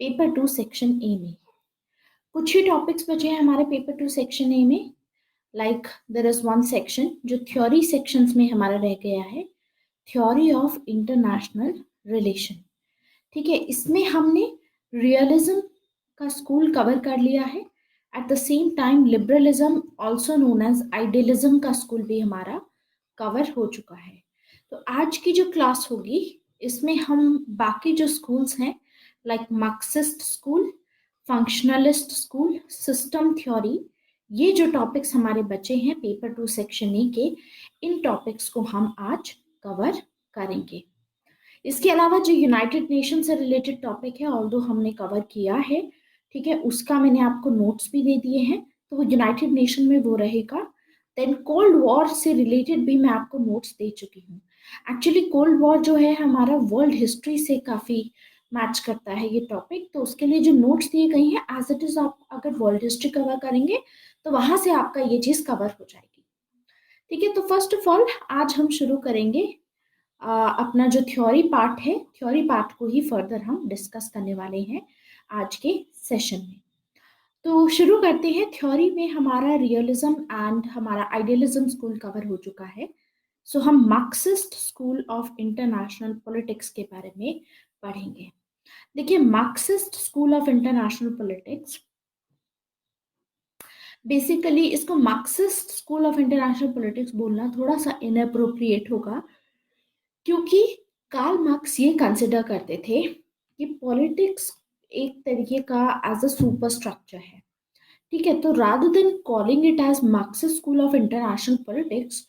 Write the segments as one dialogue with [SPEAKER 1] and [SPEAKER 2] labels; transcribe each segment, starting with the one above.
[SPEAKER 1] Paper 2 section A में कुछ ही topics बचे हैं हमारे पेपर 2 सेक्शन ए में। Like there is one section जो थ्योरी सेक्शंस में हमारा रह गया है, थ्योरी ऑफ इंटरनेशनल रिलेशन। ठीक है, इसमें हमने रियलिज्म का स्कूल कवर कर लिया है। At the same time liberalism also known as idealism का स्कूल भी हमारा कवर हो चुका है। तो आज की जो क्लास होगी इसमें हम बाकी जो स्कूल्स हैं like Marxist school, functionalist school, system theory, ये जो टॉपिक्स हमारे बचे हैं पेपर 2 सेक्शन ए के, इन टॉपिक्स को हम आज कवर करेंगे। इसके अलावा जो यूनाइटेड नेशन से रिलेटेड टॉपिक है ऑल्दो हमने कवर किया है, ठीक है, उसका मैंने आपको नोट्स भी दे दिए हैं, तो वो यूनाइटेड नेशन में वो रहेगा। देन कोल्ड वॉर से रिलेटेड भी मैं आपको नोट्स दे चुकी हूँ। एक्चुअली कोल्ड वॉर जो है हमारा वर्ल्ड हिस्ट्री से काफ़ी मैच करता है ये टॉपिक, तो उसके लिए जो नोट्स दिए गए हैं एज इट इज़ आप अगर वर्ल्ड हिस्ट्री कवर करेंगे तो वहाँ से आपका ये चीज़ कवर हो जाएगी। ठीक है, तो फर्स्ट ऑफ ऑल आज हम शुरू करेंगे अपना जो थ्योरी पार्ट है, थ्योरी पार्ट को ही फर्दर हम डिस्कस करने वाले हैं आज के सेशन में। तो शुरू करते हैं। थ्योरी में हमारा रियलिज्म एंड हमारा आइडियलिज्म स्कूल कवर हो चुका है। सो हम Marxist school of international politics के बारे में पढ़ेंगे। देखिए, Marxist school of international politics, basically इसको Marxist school of international politics बोलना थोड़ा सा इनअप्रोप्रिएट होगा, क्योंकि कार्ल मार्क्स ये कंसिडर करते थे कि पॉलिटिक्स एक तरीके का एज अ सुपर स्ट्रक्चर है। ठीक है, तो rather than calling it as Marxist school of international politics,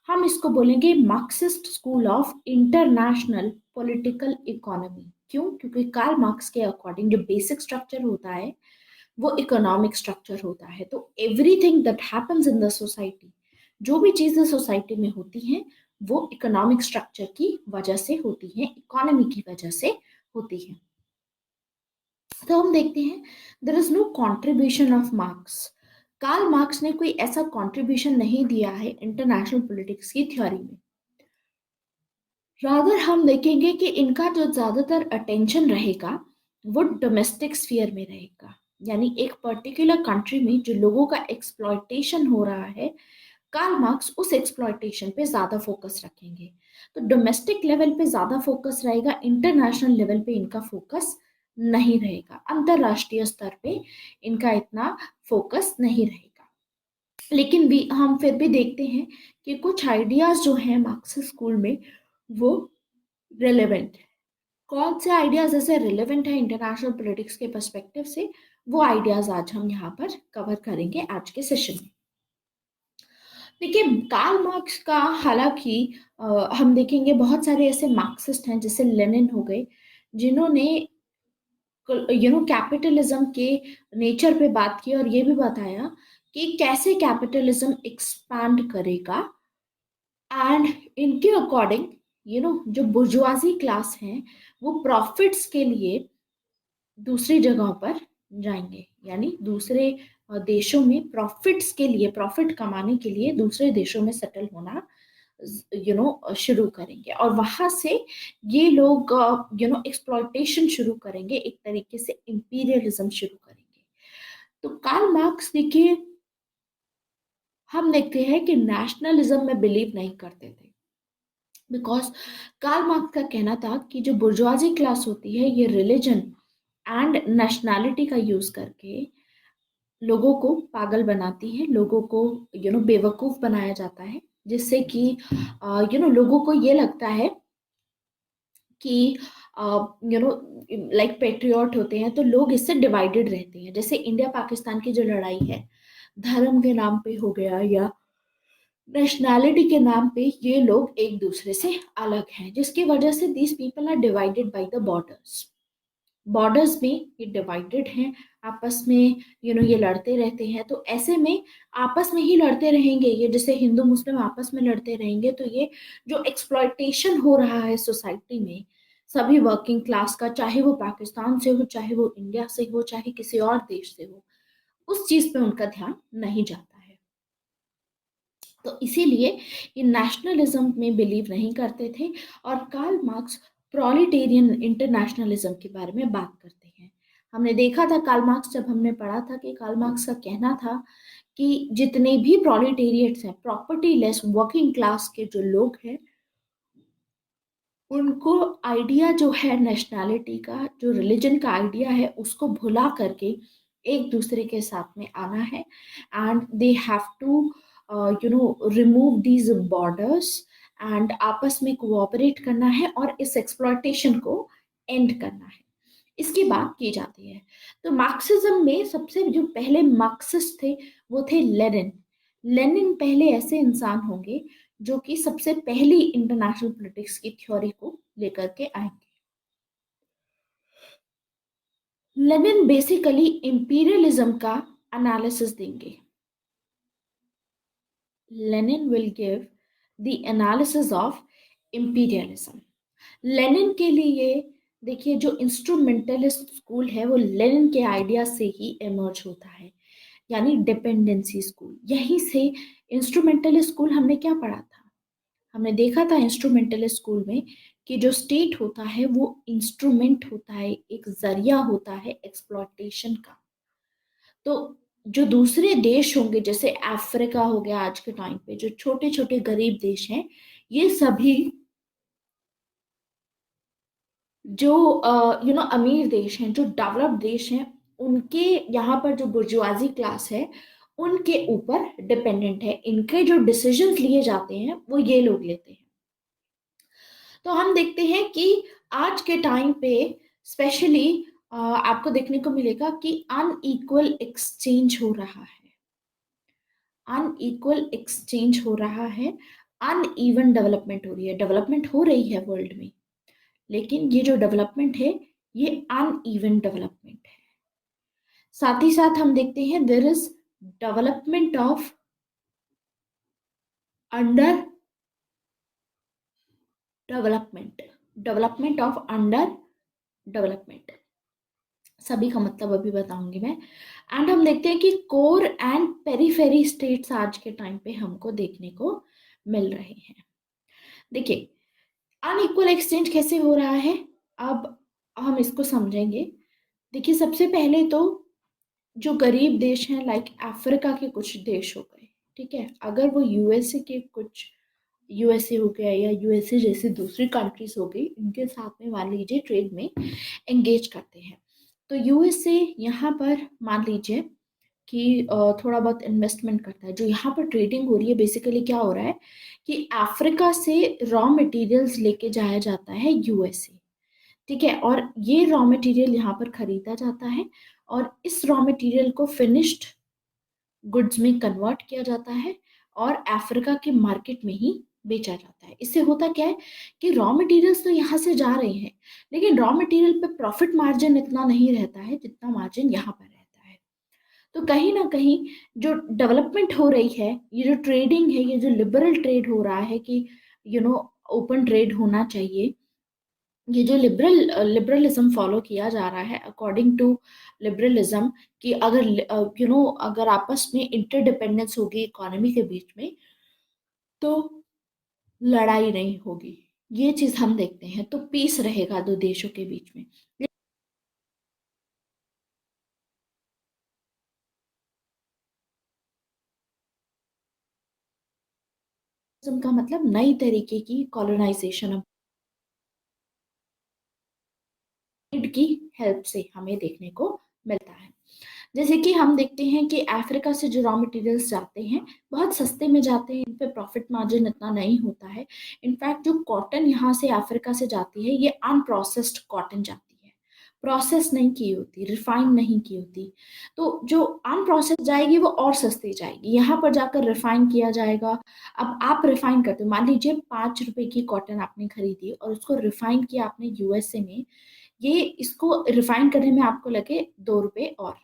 [SPEAKER 1] हम इसको बोलेंगे Marxist school of international political economy. क्यों? क्योंकि कार्ल मार्क्स के अकॉर्डिंग जो बेसिक स्ट्रक्चर होता है वो इकोनॉमिक स्ट्रक्चर होता है। तो everything that happens in the society, जो भी चीजें सोसाइटी में होती हैं वो इकोनॉमिक स्ट्रक्चर की वजह से होती है, इकोनॉमी की वजह से होती है। तो हम देखते हैं there is no contribution of Marx. Karl Marx ने कोई ऐसा कंट्रीब्यूशन नहीं दिया है इंटरनेशनल पॉलिटिक्स की थ्योरी में। रादर हम देखेंगे कि इनका जो ज्यादातर अटेंशन रहेगा वो डोमेस्टिक स्फीयर में रहेगा, यानी एक पर्टिकुलर कंट्री में जो लोगों का एक्सप्लॉयटेशन हो रहा है, कार्ल मार्क्स उस एक्सप्लॉयटेशन पे ज्यादा फोकस रखेंगे। तो डोमेस्टिक लेवल पे ज्यादा फोकस रहेगा, इंटरनेशनल लेवल पे इनका फोकस नहीं रहेगा, अंतरराष्ट्रीय स्तर पे इनका इतना फोकस नहीं रहेगा। लेकिन भी हम फिर भी देखते हैं कि कुछ आइडियाज जो हैं मार्क्सिस्ट स्कूल में वो रिलेवेंट है। कौन से आइडियाज ऐसे रिलेवेंट है इंटरनेशनल पॉलिटिक्स के पर्सपेक्टिव से, वो आइडियाज आज हम यहाँ पर कवर करेंगे आज के सेशन में। देखिए, कार्ल मार्क्स का हालांकि हम देखेंगे बहुत सारे ऐसे मार्क्सिस्ट हैं जैसे लेनिन हो गए, जिन्होंने कैपिटलिज्म के नेचर पे बात की और ये भी बताया कि कैसे कैपिटलिज्म एक्सपांड करेगा। एंड इनके अकॉर्डिंग जो बुर्जुआजी क्लास है वो प्रॉफिट्स के लिए दूसरी जगहों पर जाएंगे, यानी दूसरे देशों में प्रॉफिट्स के लिए, प्रॉफिट कमाने के लिए दूसरे देशों में सेटल होना शुरू करेंगे, और वहां से ये लोग एक्सप्लॉयटेशन शुरू करेंगे, एक तरीके से इंपीरियलिज्म शुरू करेंगे। तो कार्ल मार्क्स देखिए, हम देखते हैं कि नेशनलिज्म में बिलीव नहीं करते थे, बिकॉज कार्ल मार्क्स का कहना था कि जो बुर्जुआजी क्लास होती है ये रिलीजन एंड नेशनैलिटी का यूज करके लोगों को पागल बनाती है, लोगों को बेवकूफ बनाया जाता है, जिससे कि लोगों को ये लगता है कि लाइक पेट्रियट होते हैं तो लोग इससे डिवाइडेड रहते हैं। जैसे इंडिया पाकिस्तान की जो लड़ाई है, धर्म के नाम पे हो गया या नेशनैलिटी के नाम पे ये लोग एक दूसरे से अलग हैं, जिसकी वजह से these people are divided by the borders. Borders में ये डिवाइडेड हैं, आपस में ये लड़ते रहते हैं। तो ऐसे में आपस में ही लड़ते रहेंगे, ये जैसे हिंदू मुस्लिम आपस में लड़ते रहेंगे, तो ये जो एक्सप्लॉयटेशन हो रहा है सोसाइटी में सभी वर्किंग क्लास का, चाहे वो पाकिस्तान से हो, चाहे वो इंडिया से हो, चाहे किसी और देश से हो, उस चीज पे उनका ध्यान नहीं जाता है। तो इसीलिए ये नेशनलिज्म में बिलीव नहीं करते थे, और कार्ल मार्क्स प्रोलिटेरियन इंटरनेशनलिज्म के बारे में बात करते हैं। हमने देखा था कार्ल मार्क्स, जब हमने पढ़ा था कि कार्ल मार्क्स का कहना था कि जितने भी प्रोलेटेरिएट्स हैं, प्रॉपर्टी लेस वर्किंग क्लास के जो लोग हैं, उनको आइडिया जो है नेशनैलिटी का, जो रिलीजन का आइडिया है, उसको भुला करके एक दूसरे के साथ में आना है, and they have to remove these borders, and आपस में कोऑपरेट करना है और इस एक्सप्लॉयटेशन को एंड करना है। इसकी बात की जाती है। तो मार्क्सिज्म में सबसे जो पहले मार्क्सिस्ट थे वो थे लेनिन। लेनिन पहले ऐसे इंसान होंगे जो कि सबसे पहली इंटरनेशनल पॉलिटिक्स की थ्योरी को लेकर के आएंगे। लेनिन बेसिकली इंपीरियलिज्म का एनालिसिस देंगे। Lenin will give the analysis of imperialism. Lenin के लिए देखिए, जो इंस्ट्रूमेंटलिस्ट स्कूल है वो लेनिन के आइडिया से ही इमर्ज होता है, यानी डिपेंडेंसी स्कूल। यहीं से इंस्ट्रूमेंटलिस्ट स्कूल हमने क्या पढ़ा था, हमने देखा था इंस्ट्रूमेंटलिस्ट स्कूल में कि जो स्टेट होता है वो इंस्ट्रूमेंट होता है, एक जरिया होता है एक्सप्लॉयटेशन का। तो जो दूसरे देश होंगे, जैसे अफ्रीका हो गया, आज के टाइम पे जो छोटे छोटे गरीब देश हैं, ये सभी जो अमीर देश हैं, जो डेवलप्ड देश हैं, उनके यहाँ पर जो बुर्जुआजी क्लास है उनके ऊपर डिपेंडेंट है। इनके जो डिसीजंस लिए जाते हैं वो ये लोग लेते हैं। तो हम देखते हैं कि आज के टाइम पे स्पेशली आपको देखने को मिलेगा कि अनइक्वल एक्सचेंज हो रहा है, अनइक्वल एक्सचेंज हो रहा है, अनइवन डेवलपमेंट हो रही है। डेवलपमेंट हो रही है वर्ल्ड में, लेकिन ये जो डेवलपमेंट है ये अनइवन डेवलपमेंट है। साथ ही साथ हम देखते हैं there is development of under development, development of under development. सभी का मतलब अभी बताऊंगी मैं। एंड हम देखते हैं कि कोर एंड पेरीफेरी स्टेट्स आज के टाइम पे हमको देखने को मिल रहे हैं। देखिए, अनइक्वल एक्सचेंज कैसे हो रहा है, अब हम इसको समझेंगे। देखिए, सबसे पहले तो जो गरीब देश हैं, लाइक अफ्रीका के कुछ देश हो गए, ठीक है, अगर वो यूएसए के कुछ, यूएसए हो गया या यूएसए जैसे दूसरी कंट्रीज हो गई, इनके साथ में मान लीजिए ट्रेड में एंगेज करते हैं, तो यूएसए यहाँ पर मान लीजिए कि थोड़ा बहुत इन्वेस्टमेंट करता है। जो यहाँ पर ट्रेडिंग हो रही है, बेसिकली क्या हो रहा है कि अफ्रीका से रॉ मटेरियल्स लेके जाया जाता है यूएसए, ठीक है, और ये रॉ मटेरियल यहाँ पर खरीदा जाता है और इस रॉ मटेरियल को फिनिश्ड गुड्स में कन्वर्ट किया जाता है और अफ्रीका के मार्केट में ही बेचा जाता है। इससे होता क्या है कि रॉ मटेरियल्स तो यहाँ से जा रहे हैं, लेकिन रॉ मटेरियल पे प्रॉफिट मार्जिन इतना नहीं रहता है जितना मार्जिन यहाँ पर रहता है। तो कहीं ना कहीं जो डेवलपमेंट हो रही है, ये जो ट्रेडिंग है, ये जो लिबरल ट्रेड हो रहा है कि ओपन ट्रेड होना चाहिए, ये जो लिबरलिज्म फॉलो किया जा रहा है, अकॉर्डिंग टू लिबरलिज्म, कि अगर अगर आपस में इंटरडिपेंडेंस होगी इकोनॉमी के बीच में, तो लड़ाई नहीं होगी। ये चीज हम देखते हैं, तो पीस रहेगा दो देशों के बीच में। लिबरलिज्म का मतलब नई तरीके की कॉलोनाइजेशन की हेल्प से हमें देखने को मिलता है। जैसे कि हम देखते हैं कि अफ्रीका से जो रॉ मटेरियल्स जाते हैं बहुत सस्ते में जाते हैं, इन पे प्रॉफिट मार्जिन इतना नहीं होता है। इनफैक्ट जो कॉटन यहाँ से अफ्रीका से जाती है, ये अनप्रोसेस्ड कॉटन जाती है, प्रोसेस नहीं की होती, रिफाइन नहीं की होती। तो जो अनप्रोसेस जाएगी वो और सस्ती जाएगी, यहाँ पर जाकर रिफाइन किया जाएगा। अब आप रिफाइन करते हो, मान लीजिए 5 रुपए की कॉटन आपने खरीदी और उसको रिफाइन किया आपने यूएसए में, ये इसको रिफाइन करने में आपको लगे 2 रुपए और,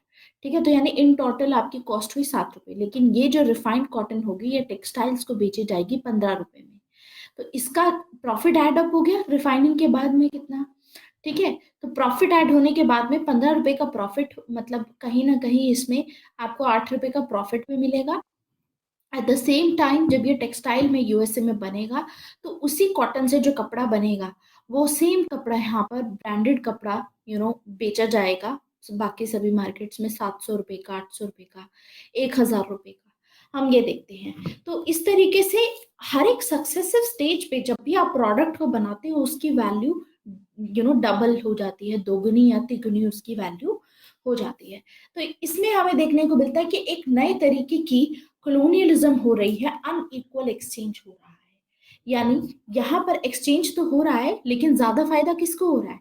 [SPEAKER 1] ठीक है, तो यानी इन टोटल आपकी कॉस्ट हुई 7 रुपए। लेकिन ये जो रिफाइंड कॉटन होगी ये टेक्सटाइल्स को बेची जाएगी 15 रुपए में। तो इसका प्रॉफिट ऐड अप हो गया रिफाइनिंग के बाद में कितना, ठीक है। तो प्रॉफिट ऐड होने के बाद में 15 रुपए का प्रॉफिट, मतलब कहीं ना कहीं इसमें आपको 8 रुपए का प्रॉफिट भी मिलेगा। एट द सेम टाइम जब ये टेक्सटाइल में यूएसए में बनेगा, तो उसी कॉटन से जो कपड़ा बनेगा वो सेम कपड़ा यहाँ पर ब्रांडेड कपड़ा बेचा जाएगा बाकी सभी मार्केट्स में 700 रुपये का, 800 रुपये का, 1000 रुपये का, हम ये देखते हैं। तो इस तरीके से हर एक सक्सेसिव स्टेज पे जब भी आप प्रोडक्ट को बनाते हो उसकी वैल्यू डबल हो जाती है, दोगुनी या तिगुनी उसकी वैल्यू हो जाती है। तो इसमें हमें देखने को मिलता है कि एक नए तरीके की कॉलोनियलिज्म हो रही है, अनइक्वल एक्सचेंज हो रहा है। यानी यहाँ पर एक्सचेंज तो हो रहा है, लेकिन ज्यादा फायदा किसको हो रहा है?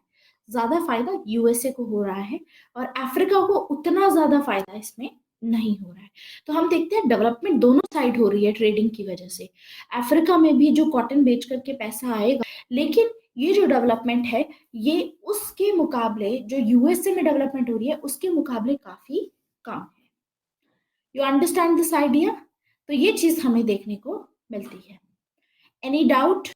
[SPEAKER 1] ज्यादा फायदा यूएसए को हो रहा है, और अफ्रीका को उतना ज्यादा फायदा इसमें नहीं हो रहा है। तो हम देखते हैं डेवलपमेंट दोनों साइड हो रही है ट्रेडिंग की वजह से। अफ्रीका में भी जो कॉटन बेच करके पैसा आएगा, लेकिन ये जो डेवलपमेंट है ये उसके मुकाबले जो यूएसए में डेवलपमेंट हो रही है उसके मुकाबले काफी कम है। You understand this idea? तो ये चीज हमें देखने को मिलती है। Any doubt?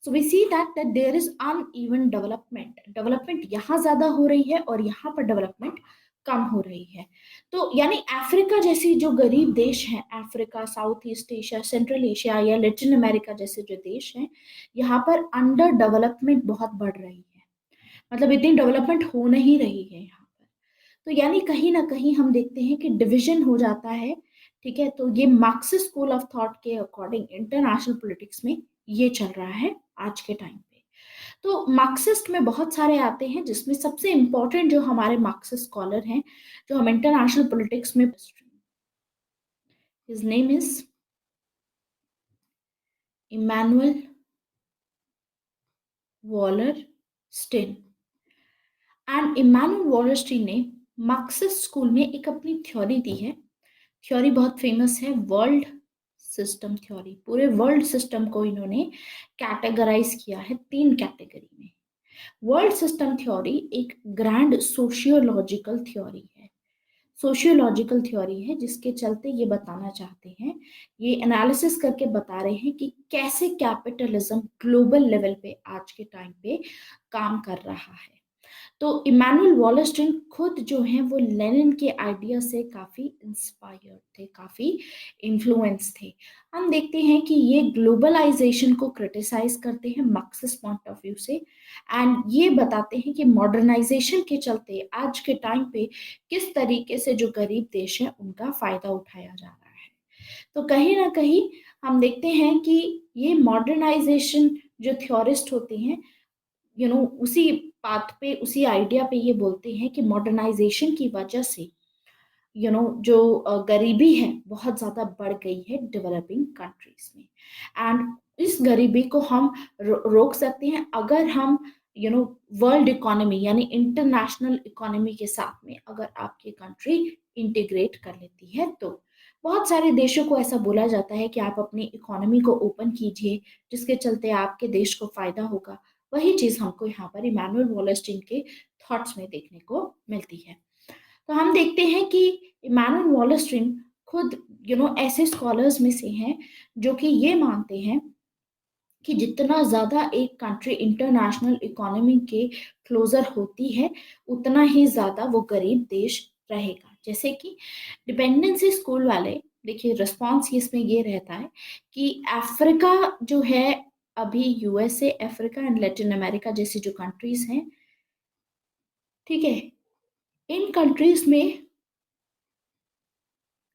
[SPEAKER 1] So we see that there is uneven development. Development यहाँ ज्यादा हो रही है और यहाँ पर डेवलपमेंट कम हो रही है। तो यानी अफ्रीका जैसी जो गरीब देश हैं, Africa, south east Asia, central Asia या लैटिन अमेरिका जैसे जो देश हैं, यहाँ पर अंडर डेवलपमेंट बहुत बढ़ रही है। मतलब इतनी डेवलपमेंट हो नहीं रही है यहाँ पर। तो यानी कहीं ना कहीं हम देखते हैं कि डिविजन हो जाता है। ठीक है, तो ये मार्क्सिस्ट स्कूल ऑफ थॉट के अकॉर्डिंग इंटरनेशनल पॉलिटिक्स में ये चल रहा है आज के टाइम पे। तो मार्क्सिस्ट में बहुत सारे आते हैं, जिसमें सबसे इंपॉर्टेंट जो हमारे मार्क्सिस्ट स्कॉलर हैं जो हम इंटरनेशनल पॉलिटिक्स में, his name is Immanuel Wallerstein. And Immanuel Wallerstein ने मार्क्सिस्ट स्कूल में एक अपनी थ्योरी दी है। थ्योरी बहुत फेमस है, वर्ल्ड सिस्टम थ्योरी। पूरे वर्ल्ड सिस्टम को इन्होंने कैटेगराइज किया है 3 कैटेगरी में। वर्ल्ड सिस्टम थ्योरी एक ग्रैंड सोशियोलॉजिकल थ्योरी है। सोशियोलॉजिकल थ्योरी है जिसके चलते ये बताना चाहते हैं, ये एनालिसिस करके बता रहे हैं कि कैसे कैपिटलिज्म ग्लोबल लेवल पे आज के टाइम पे काम कर रहा है। तो इमैनुअल वॉलरस्टिन खुद जो हैं वो लेनिन के आइडिया से काफ़ी इंस्पायर्ड थे, काफ़ी इन्फ्लुएंस थे। हम देखते हैं कि ये ग्लोबलाइजेशन को क्रिटिसाइज करते हैं मार्क्सिस्ट पॉइंट ऑफ व्यू से, एंड ये बताते हैं कि मॉडर्नाइजेशन के चलते आज के टाइम पे किस तरीके से जो गरीब देश है उनका फायदा उठाया जा रहा है। तो कहीं ना कहीं हम देखते हैं कि ये मॉडर्नाइजेशन जो थ्योरिस्ट होते हैं, उसी पाथ पे, उसी आइडिया पे ये बोलते हैं कि मॉडर्नाइजेशन की वजह से जो गरीबी है बहुत ज्यादा बढ़ गई है डेवलपिंग कंट्रीज में। एंड इस गरीबी को हम रोक सकते हैं अगर हम वर्ल्ड इकोनॉमी यानी इंटरनेशनल इकोनॉमी के साथ में अगर आपकी कंट्री इंटीग्रेट कर लेती है। तो बहुत सारे देशों को ऐसा बोला जाता है कि आप अपनी इकोनॉमी को ओपन कीजिए, जिसके चलते आपके देश को फायदा होगा। वही चीज हमको यहाँ पर इमैनुअल वॉलरस्टिन के थॉट्स में देखने को मिलती है। तो हम देखते हैं कि इमैनुअल वॉलरस्टिन खुद ऐसे स्कॉलर्स में से हैं जो कि ये मानते हैं कि जितना ज्यादा एक कंट्री इंटरनेशनल इकोनॉमी के क्लोजर होती है उतना ही ज्यादा वो गरीब देश रहेगा। जैसे कि डिपेंडेंसी स्कूल वाले, देखिए रिस्पॉन्स इसमें ये रहता है कि अफ्रीका जो है, अभी USA, Africa and Latin America जैसी जो कंट्रीज हैं, ठीक है, इन कंट्रीज में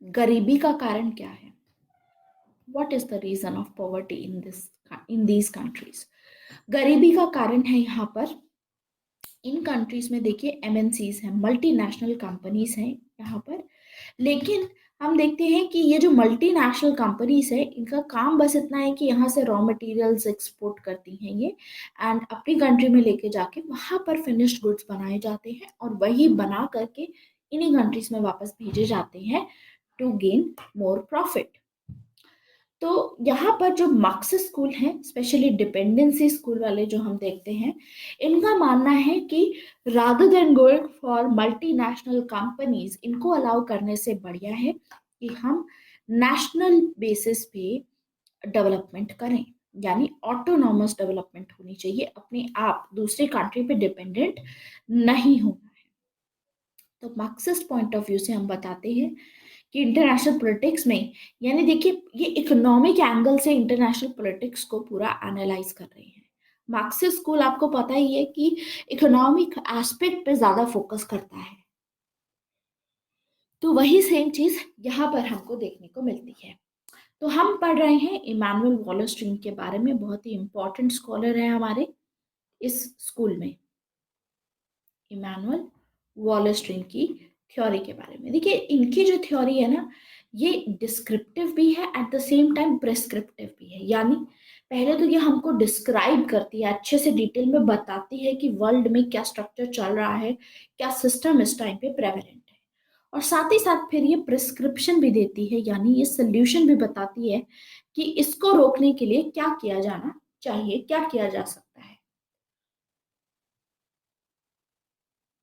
[SPEAKER 1] गरीबी का कारण क्या है? What is the reason of poverty in these countries? गरीबी का कारण है यहाँ पर, इन कंट्रीज में देखिए एमएनसीज हैं, मल्टीनेशनल कंपनीज हैं यहाँ पर। लेकिन हम देखते हैं कि ये जो मल्टीनेशनल कंपनीज है इनका काम बस इतना है कि यहाँ से रॉ मटेरियल्स एक्सपोर्ट करती हैं ये, एंड अपनी कंट्री में लेके जाके वहां पर फिनिश्ड गुड्स बनाए जाते हैं और वही बना करके इन्हीं कंट्रीज में वापस भेजे जाते हैं टू गेन मोर प्रॉफिट। तो यहाँ पर जो मार्क्सिस्ट स्कूल है, स्पेशली डिपेंडेंसी स्कूल वाले जो हम देखते हैं, इनका मानना है कि rather than going for multinational companies, इनको अलाउ करने से बढ़िया है कि हम नेशनल बेसिस पे डेवलपमेंट करें, यानी ऑटोनॉमस डेवलपमेंट होनी चाहिए, अपने आप दूसरे कंट्री पे डिपेंडेंट नहीं होना है। तो मार्क्सिस्ट पॉइंट ऑफ व्यू से हम बताते हैं कि इंटरनेशनल पॉलिटिक्स में, यानी देखिए ये इकोनॉमिक एंगल से इंटरनेशनल पॉलिटिक्स को पूरा एनालाइज कर रहे हैं। मार्क्सिस्ट स्कूल आपको पता ही है कि इकोनॉमिक एस्पेक्ट पे ज्यादा फोकस करता है। तो वही सेम चीज यहाँ पर हमको देखने को मिलती है। तो हम पढ़ रहे हैं इमैनुअल वॉलस्टीन के बारे में, बहुत ही इंपॉर्टेंट स्कॉलर है हमारे इस स्कूल में। इमैनुअल वॉलस्टीन की थ्योरी के बारे में देखिए, इनकी जो थ्योरी है ना, ये डिस्क्रिप्टिव भी है, at the same time prescriptive भी है। यानी पहले तो ये हमको डिस्क्राइब करती है, अच्छे से डिटेल में बताती है कि वर्ल्ड में क्या स्ट्रक्चर चल रहा है, क्या सिस्टम इस टाइम पे प्रेवलेंट है, और साथ ही साथ फिर ये प्रिस्क्रिप्शन भी देती है, यानी ये सोल्यूशन भी बताती है कि इसको रोकने के लिए क्या किया जाना चाहिए, क्या किया जा सकता है।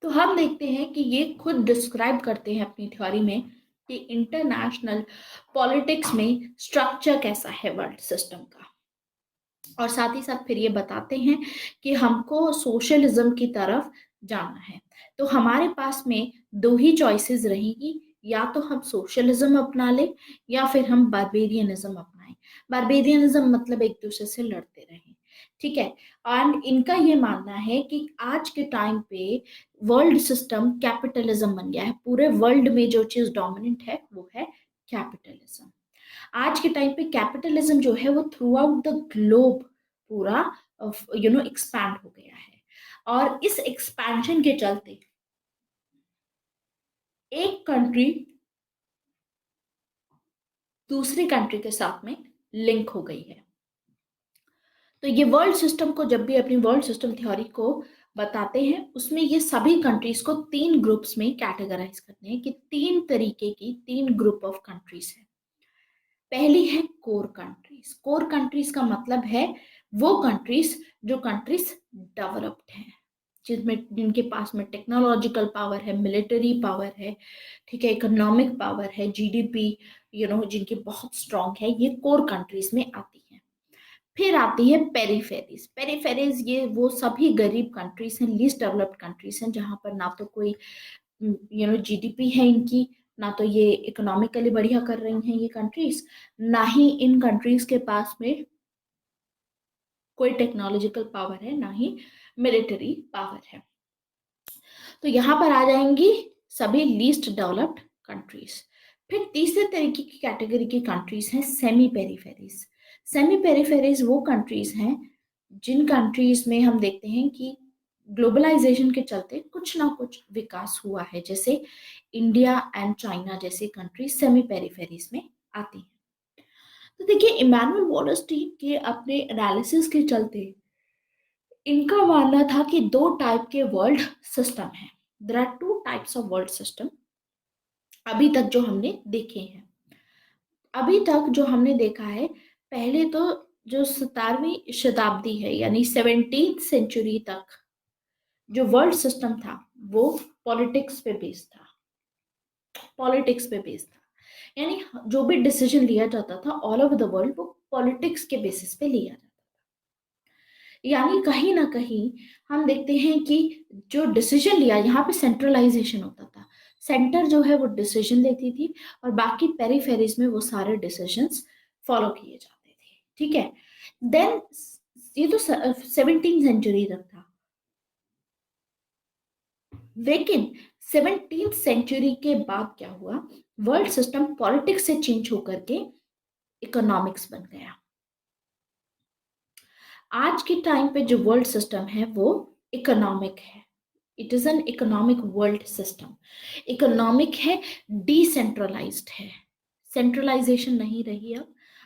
[SPEAKER 1] तो हम देखते हैं कि ये खुद डिस्क्राइब करते हैं अपनी थ्योरी में कि इंटरनेशनल पॉलिटिक्स में स्ट्रक्चर कैसा है वर्ल्ड सिस्टम का, और साथ ही साथ फिर ये बताते हैं कि हमको सोशलिज्म की तरफ जाना है। तो हमारे पास में दो ही चॉइसेस रहेगी, या तो हम सोशलिज्म अपना लें या फिर हम बारबेरियनिज्म अपनाएं। बारबेरियनिज्म मतलब एक दूसरे से लड़ते रहें, ठीक है। एंड इनका ये मानना है कि आज के टाइम पे वर्ल्ड सिस्टम कैपिटलिज्म बन गया है, पूरे वर्ल्ड में जो चीज डोमिनेंट है वो है कैपिटलिज्म। आज के टाइम पे कैपिटलिज्म जो है वो थ्रू आउट द ग्लोब पूरा एक्सपैंड हो गया है, और इस एक्सपेंशन के चलते एक कंट्री दूसरी कंट्री के साथ में लिंक हो गई है। तो ये वर्ल्ड सिस्टम को जब भी अपनी वर्ल्ड सिस्टम थ्योरी को बताते हैं, उसमें ये सभी कंट्रीज को तीन ग्रुप्स में कैटेगराइज करते हैं कि तीन तरीके की, तीन ग्रुप ऑफ कंट्रीज है। पहली है कोर कंट्रीज। कोर कंट्रीज का मतलब है वो कंट्रीज जो कंट्रीज डेवलप्ड हैं, जिनमें जिनके पास में टेक्नोलॉजिकल पावर है, मिलिट्री पावर है, ठीक है, इकोनॉमिक पावर है, जीडीपी जिनकी बहुत स्ट्रांग है, ये कोर कंट्रीज में आती है। फिर आती है पेरीफेरीज। पेरीफेरीज ये वो सभी गरीब कंट्रीज हैं, लीस्ट डेवलप्ड कंट्रीज हैं, जहां पर ना तो कोई जीडीपी है इनकी, ना तो ये इकोनॉमिकली बढ़िया कर रही हैं ये कंट्रीज, ना ही इन कंट्रीज के पास में कोई टेक्नोलॉजिकल पावर है, ना ही मिलिट्री पावर है। तो यहाँ पर आ जाएंगी सभी लीस्ट डेवलप्ड कंट्रीज। फिर तीसरे तरीके की कैटेगरी की कंट्रीज हैं सेमी पेरीफेरीज। सेमी पेरीफेरीज वो कंट्रीज हैं जिन कंट्रीज में हम देखते हैं कि ग्लोबलाइजेशन के चलते कुछ ना कुछ विकास हुआ है, जैसे इंडिया एंड चाइना जैसी कंट्री सेमी पेरीफेरीज में आती हैं। तो देखिए, इमैनुअल वॉलस्टीन के अपने एनालिसिस के चलते इनका मानना था कि दो टाइप के वर्ल्ड सिस्टम हैं। There are two types of world system अभी तक जो हमने देखे हैं। अभी तक जो हमने देखा है, पहले तो जो 17वीं शताब्दी है यानी 17th सेंचुरी तक जो वर्ल्ड सिस्टम था वो पॉलिटिक्स पे बेस्ड था। पॉलिटिक्स पे बेस्ड था, यानी जो भी डिसीजन लिया जाता था ऑल ओवर द वर्ल्ड वो पॉलिटिक्स के बेसिस पे लिया जाता था। यानी कहीं ना कहीं हम देखते हैं कि जो डिसीजन लिया, यहाँ पे सेंट्रलाइजेशन होता था। सेंटर जो है वो डिसीजन लेती थी, और बाकी पेरीफेरीज में वो सारे डिसीजंस फॉलो किए जाते थे, ठीक है। देन ये तो 17th सेंचुरी तक था, लेकिन 17th सेंचुरी के बाद क्या हुआ, वर्ल्ड सिस्टम पॉलिटिक्स से चेंज होकर के इकोनॉमिक्स बन गया। आज के टाइम पे जो वर्ल्ड सिस्टम है वो इकोनॉमिक है। It is an economic world system. Economic है, डिसेंट्रलाइज्ड है, सेंट्रलाइजेशन नहीं रही।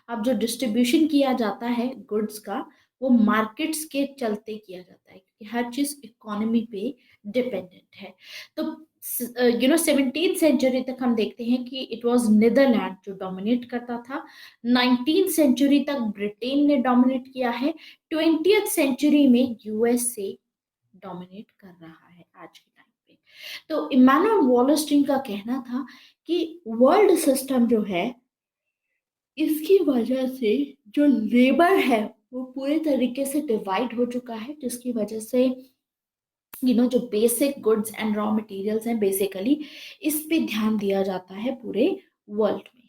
[SPEAKER 1] अब जो डिस्ट्रीब्यूशन किया जाता है गुड्स का, वो मार्केट्स के चलते किया जाता है, क्योंकि हर चीज इकोनॉमी पे डिपेंडेंट है। तो 17th सेंचुरी तक हम देखते हैं कि इट वाज नीदरलैंड जो डोमिनेट करता था। 19th सेंचुरी तक ब्रिटेन ने डोमिनेट किया है। 20th सेंचुरी में यूएसए डोमिनेट कर रहा है आज के टाइम पे। तो इमैनुअल वॉलस्टीन का कहना था कि वर्ल्ड सिस्टम जो है, इसकी वजह से जो लेबर है वो पूरे तरीके से डिवाइड हो चुका है, जिसकी वजह से जो basic goods and raw materials हैं बेसिकली इस पे ध्यान दिया जाता है पूरे वर्ल्ड में।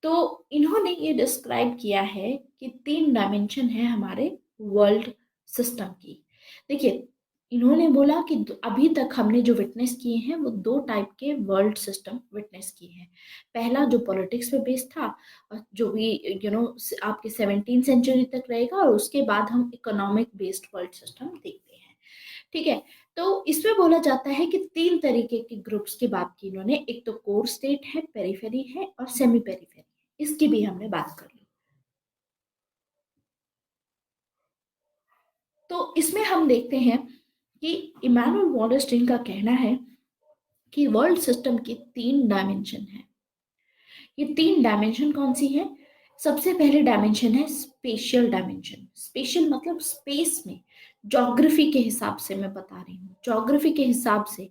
[SPEAKER 1] तो इन्होंने ये डिस्क्राइब किया है कि तीन डायमेंशन है हमारे वर्ल्ड सिस्टम की। देखिए, इन्होंने बोला कि अभी तक हमने जो विटनेस किए हैं वो दो टाइप के वर्ल्ड सिस्टम विटनेस किए हैं। पहला जो पॉलिटिक्स पे बेस्ड था, जो भी आपके 17th सेंचुरी तक रहेगा, और उसके बाद हम इकोनॉमिक बेस्ड वर्ल्ड सिस्टम देखते हैं। ठीक है, तो इसमें बोला जाता है कि तीन तरीके के ग्रुप्स की बात की इन्होंने। एक तो कोर स्टेट है, पेरिफेरी है, और सेमी पेरिफेरी। इसकी भी हमने बात कर ली। तो इसमें हम देखते हैं कि इमानुअल वॉलस्टीन का कहना है कि वर्ल्ड सिस्टम की तीन डायमेंशन है। ये तीन डायमेंशन कौन सी है? सबसे पहले डायमेंशन है स्पेशियल डायमेंशन। स्पेशियल मतलब स्पेस में, ज्योग्राफी के हिसाब से मैं बता रही हूँ। ज्योग्राफी के हिसाब से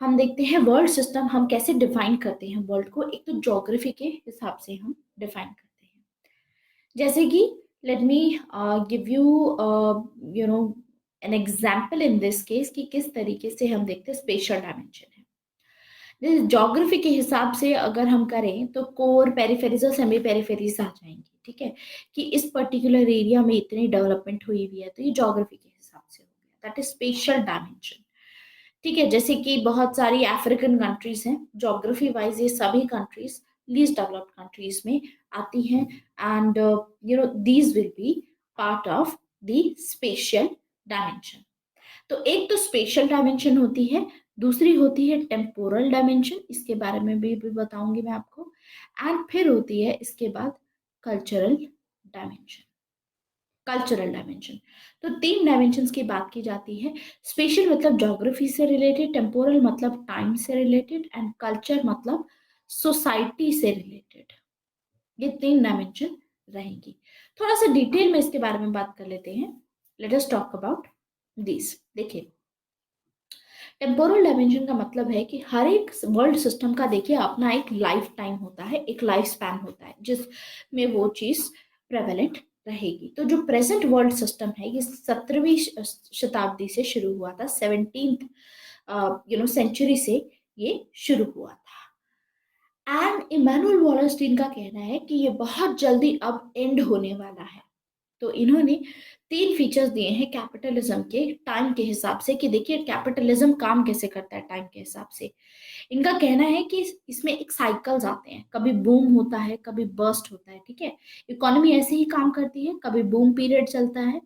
[SPEAKER 1] हम देखते हैं वर्ल्ड सिस्टम हम कैसे डिफाइन करते हैं वर्ल्ड को। एक तो ज्योग्राफी के हिसाब से हम डिफाइन करते हैं, जैसे कि let me give you you know an example in this case कि किस तरीके से हम देखते हैं स्पेशल डायमेंशन है। ज्योग्राफी के हिसाब से अगर हम करें तो कोर, पेरिफेरीज और सेमी पेरिफेरीज आ जाएंगी। ठीक है, कि इस पर्टिकुलर एरिया में इतनी डेवलपमेंट हुई हुई है, तो ये ज्योग्राफी के हिसाब से हो गया, दैट इज स्पेशल डायमेंशन। ठीक है, जैसे कि बहुत सारी अफ्रीकन कंट्रीज हैं, ज्योग्राफी वाइज ये सभी कंट्रीज लीस्ट डेवलप्ड कंट्रीज में आती हैं, and these will be part of the special dimension. तो एक तो स्पेशल डायमेंशन होती है, दूसरी होती है टेम्पोरल डायमेंशन, इसके बारे में भी बताऊंगी मैं आपको, एंड फिर होती है इसके बाद कल्चरल डायमेंशन। कल्चरल डायमेंशन, तो तीन डायमेंशंस की बात की जाती है। स्पेशल मतलब ज्योग्राफी से रिलेटेड, टेम्पोरल मतलब टाइम से रिलेटेड, एंड कल्चर मतलब सोसाइटी से रिलेटेड। ये तीन डायमेंशन रहेंगी। थोड़ा सा डिटेल में इसके बारे में बात कर लेते हैं। Let us talk about this. देखिए, टेम्पोरल डायमेंशन का मतलब है कि हर एक वर्ल्ड सिस्टम का देखिए अपना एक लाइफ टाइम होता है, एक लाइफ स्पैन होता है जिसमें वो चीज प्रेवेलेंट रहेगी। तो जो प्रेजेंट वर्ल्ड सिस्टम है ये 17वीं शताब्दी से शुरू हुआ था, 17th सेंचुरी से ये शुरू हुआ था। एंड इमानुअल वॉलस्टीन का कहना है कि ये बहुत जल्दी अब एंड होने वाला है। तो इन्होंने तीन फीचर्स दिए हैं कैपिटलिज्म के टाइम के हिसाब से, कि देखिए कैपिटलिज्म काम कैसे करता है टाइम के हिसाब से। इनका कहना है कि इसमें एक साइकिल्स आते हैं, कभी बूम होता है, कभी बर्स्ट होता है। ठीक है, इकोनॉमी ऐसे ही काम करती है, कभी बूम पीरियड चलता है,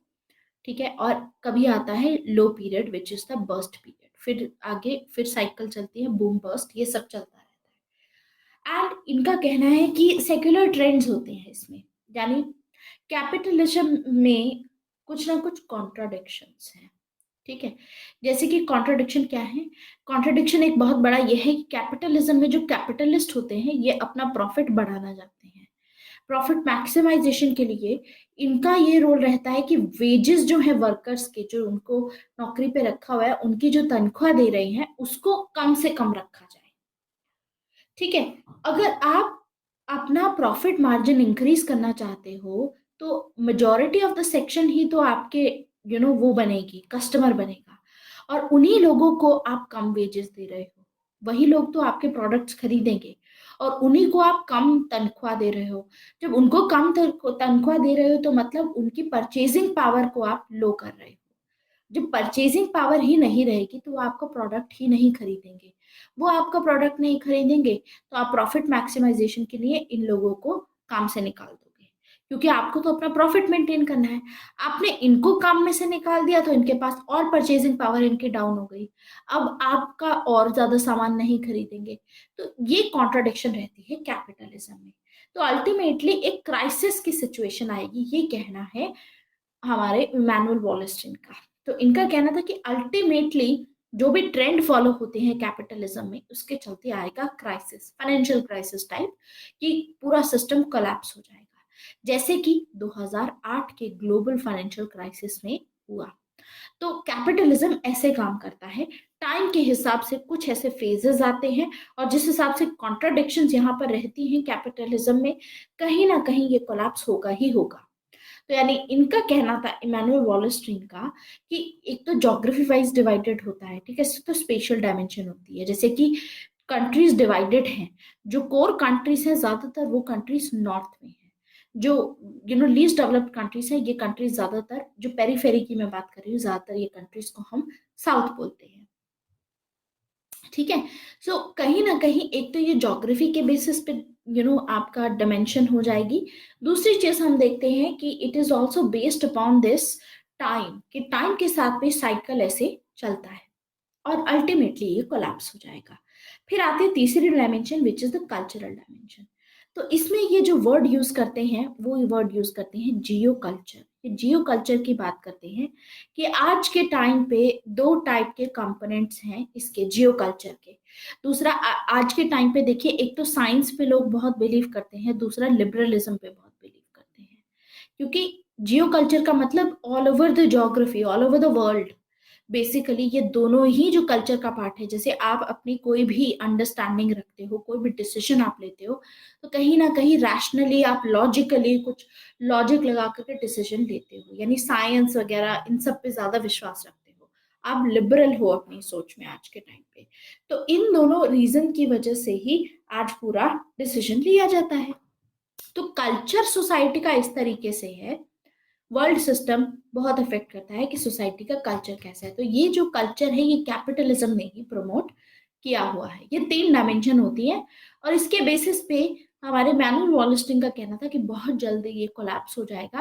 [SPEAKER 1] ठीक है, और कभी आता है low period which is the burst period, फिर आगे फिर साइकिल चलती है, बूम बर्स्ट, ये सब चलता रहता है। एंड इनका कहना है कि सेक्युलर ट्रेंड्स होते हैं इसमें, यानी कैपिटलिज्म में कुछ ना कुछ कॉन्ट्राडिक्शंस हैं। ठीक है, जैसे कि कॉन्ट्राडिक्शन क्या है? कॉन्ट्राडिक्शन एक बहुत बड़ा ये है कि कैपिटलिज्म में जो कैपिटलिस्ट होते हैं ये अपना प्रॉफिट बढ़ाना चाहते हैं। प्रॉफिट मैक्सिमाइजेशन के लिए इनका ये रोल रहता है कि वेजेस जो है वर्कर्स के, जो उनको नौकरी पे रखा हुआ है, उनकी जो तनख्वाह दे रहे हैं उसको कम से कम रखा जाए। ठीक है, अगर आप अपना प्रॉफिट मार्जिन इंक्रीज करना चाहते हो तो मेजोरिटी ऑफ द सेक्शन ही तो आपके वो बनेगी, कस्टमर बनेगा, और उन्हीं लोगों को आप कम वेजेस दे रहे हो, वही लोग तो आपके प्रोडक्ट्स खरीदेंगे, और उन्हीं को आप कम तनख्वाह दे रहे हो। जब उनको कम तनख्वाह दे रहे हो तो मतलब उनकी परचेजिंग पावर को आप लो कर रहे हो। जब परचेजिंग पावर ही नहीं रहेगी तो वो आपका प्रोडक्ट ही नहीं खरीदेंगे। वो आपका प्रोडक्ट नहीं खरीदेंगे तो आप प्रॉफिट मैक्सिमाइजेशन के लिए इन लोगों को काम से निकाल दोगे, क्योंकि आपको तो अपना प्रॉफिट मेंटेन करना है। आपने इनको काम में से निकाल दिया तो इनके पास और परचेजिंग पावर इनकी डाउन हो गई, अब आपका और ज्यादा सामान नहीं खरीदेंगे। तो ये कॉन्ट्राडिक्शन रहती है कैपिटलिज्म में। तो अल्टीमेटली एक क्राइसिस की सिचुएशन आएगी, ये कहना है हमारे इमैनुअल वॉलस्टीन का। तो इनका कहना था कि अल्टीमेटली जो भी ट्रेंड फॉलो होते हैं कैपिटलिज्म में उसके चलते आएगा क्राइसिस, फाइनेंशियल क्राइसिस टाइप, कि पूरा सिस्टम कोलैप्स हो जाएगा, जैसे कि 2008 के ग्लोबल फाइनेंशियल क्राइसिस में हुआ। तो कैपिटलिज्म ऐसे काम करता है, टाइम के हिसाब से कुछ ऐसे फेजेस आते हैं, और जिस हिसाब से कॉन्ट्राडिक्शंस यहाँ पर रहती हैं कैपिटलिज्म में, कहीं ना कहीं ये कोलैप्स होगा ही होगा। तो यानी इनका कहना था इमैनुअल वॉलस्टीन का कि एक तो ज्योग्राफी वाइज डिवाइडेड होता है, ठीक है, तो स्पेशल डायमेंशन होती है, जैसे कि कंट्रीज डिवाइडेड हैं, जो कोर कंट्रीज हैं ज्यादातर वो कंट्रीज नॉर्थ में हैं, जो लीस्ट डेवलप्ड कंट्रीज है, ये कंट्रीज ज्यादातर, जो पेरीफेरी की मैं बात कर रही हूँ, ज्यादातर ये कंट्रीज को हम साउथ बोलते हैं। ठीक है। सो कहीं ना कहीं एक तो ये ज्योग्राफी के बेसिस पे आपका डिमेंशन हो जाएगी। दूसरी चीज हम देखते हैं कि it is also based upon this time, कि टाइम के साथ भी साइकिल ऐसे चलता है और अल्टीमेटली ये कोलैप्स हो जाएगा। फिर आती है तीसरी dimension which is the cultural dimension. तो इसमें ये जो वर्ड यूज करते हैं वो वर्ड यूज करते हैं जियो कल्चर। ये जियो कल्चर की बात करते हैं कि आज के टाइम पे दो टाइप के कंपोनेंट्स हैं इसके जियो कल्चर के। दूसरा आज के टाइम पे देखिए, एक तो साइंस पे लोग बहुत बिलीव करते हैं, दूसरा लिबरलिज्म पे बहुत बिलीव करते हैं। क्योंकि जियो कल्चर का मतलब all over the geography, all over the world. Basically ये दोनों ही जो कल्चर का पार्ट है, जैसे आप अपनी कोई भी अंडरस्टैंडिंग रखते हो, कोई भी डिसीजन आप लेते हो, तो कहीं ना कहीं रैशनली आप लॉजिकली कुछ लॉजिक लगा करके डिसीजन लेते हो, यानी साइंस वगैरह इन सब पे ज्यादा विश्वास रखते हो। आप लिबरल हो अपनी सोच में आज के टाइम पे। तो इन दोनों रीजन की वजह से ही आज पूरा डिसीजन लिया जाता है। तो कल्चर सोसाइटी का इस तरीके से है, वर्ल्ड सिस्टम बहुत अफेक्ट करता है कि सोसाइटी का कल्चर कैसा है। तो ये जो कल्चर है ये कैपिटलिज्म ने ही प्रमोट किया हुआ है। ये तीन डायमेंशन होती है और इसके बेसिस पे हमारे मैनुअल वॉलस्टिन का कहना था कि बहुत जल्दी ये कोलैप्स हो जाएगा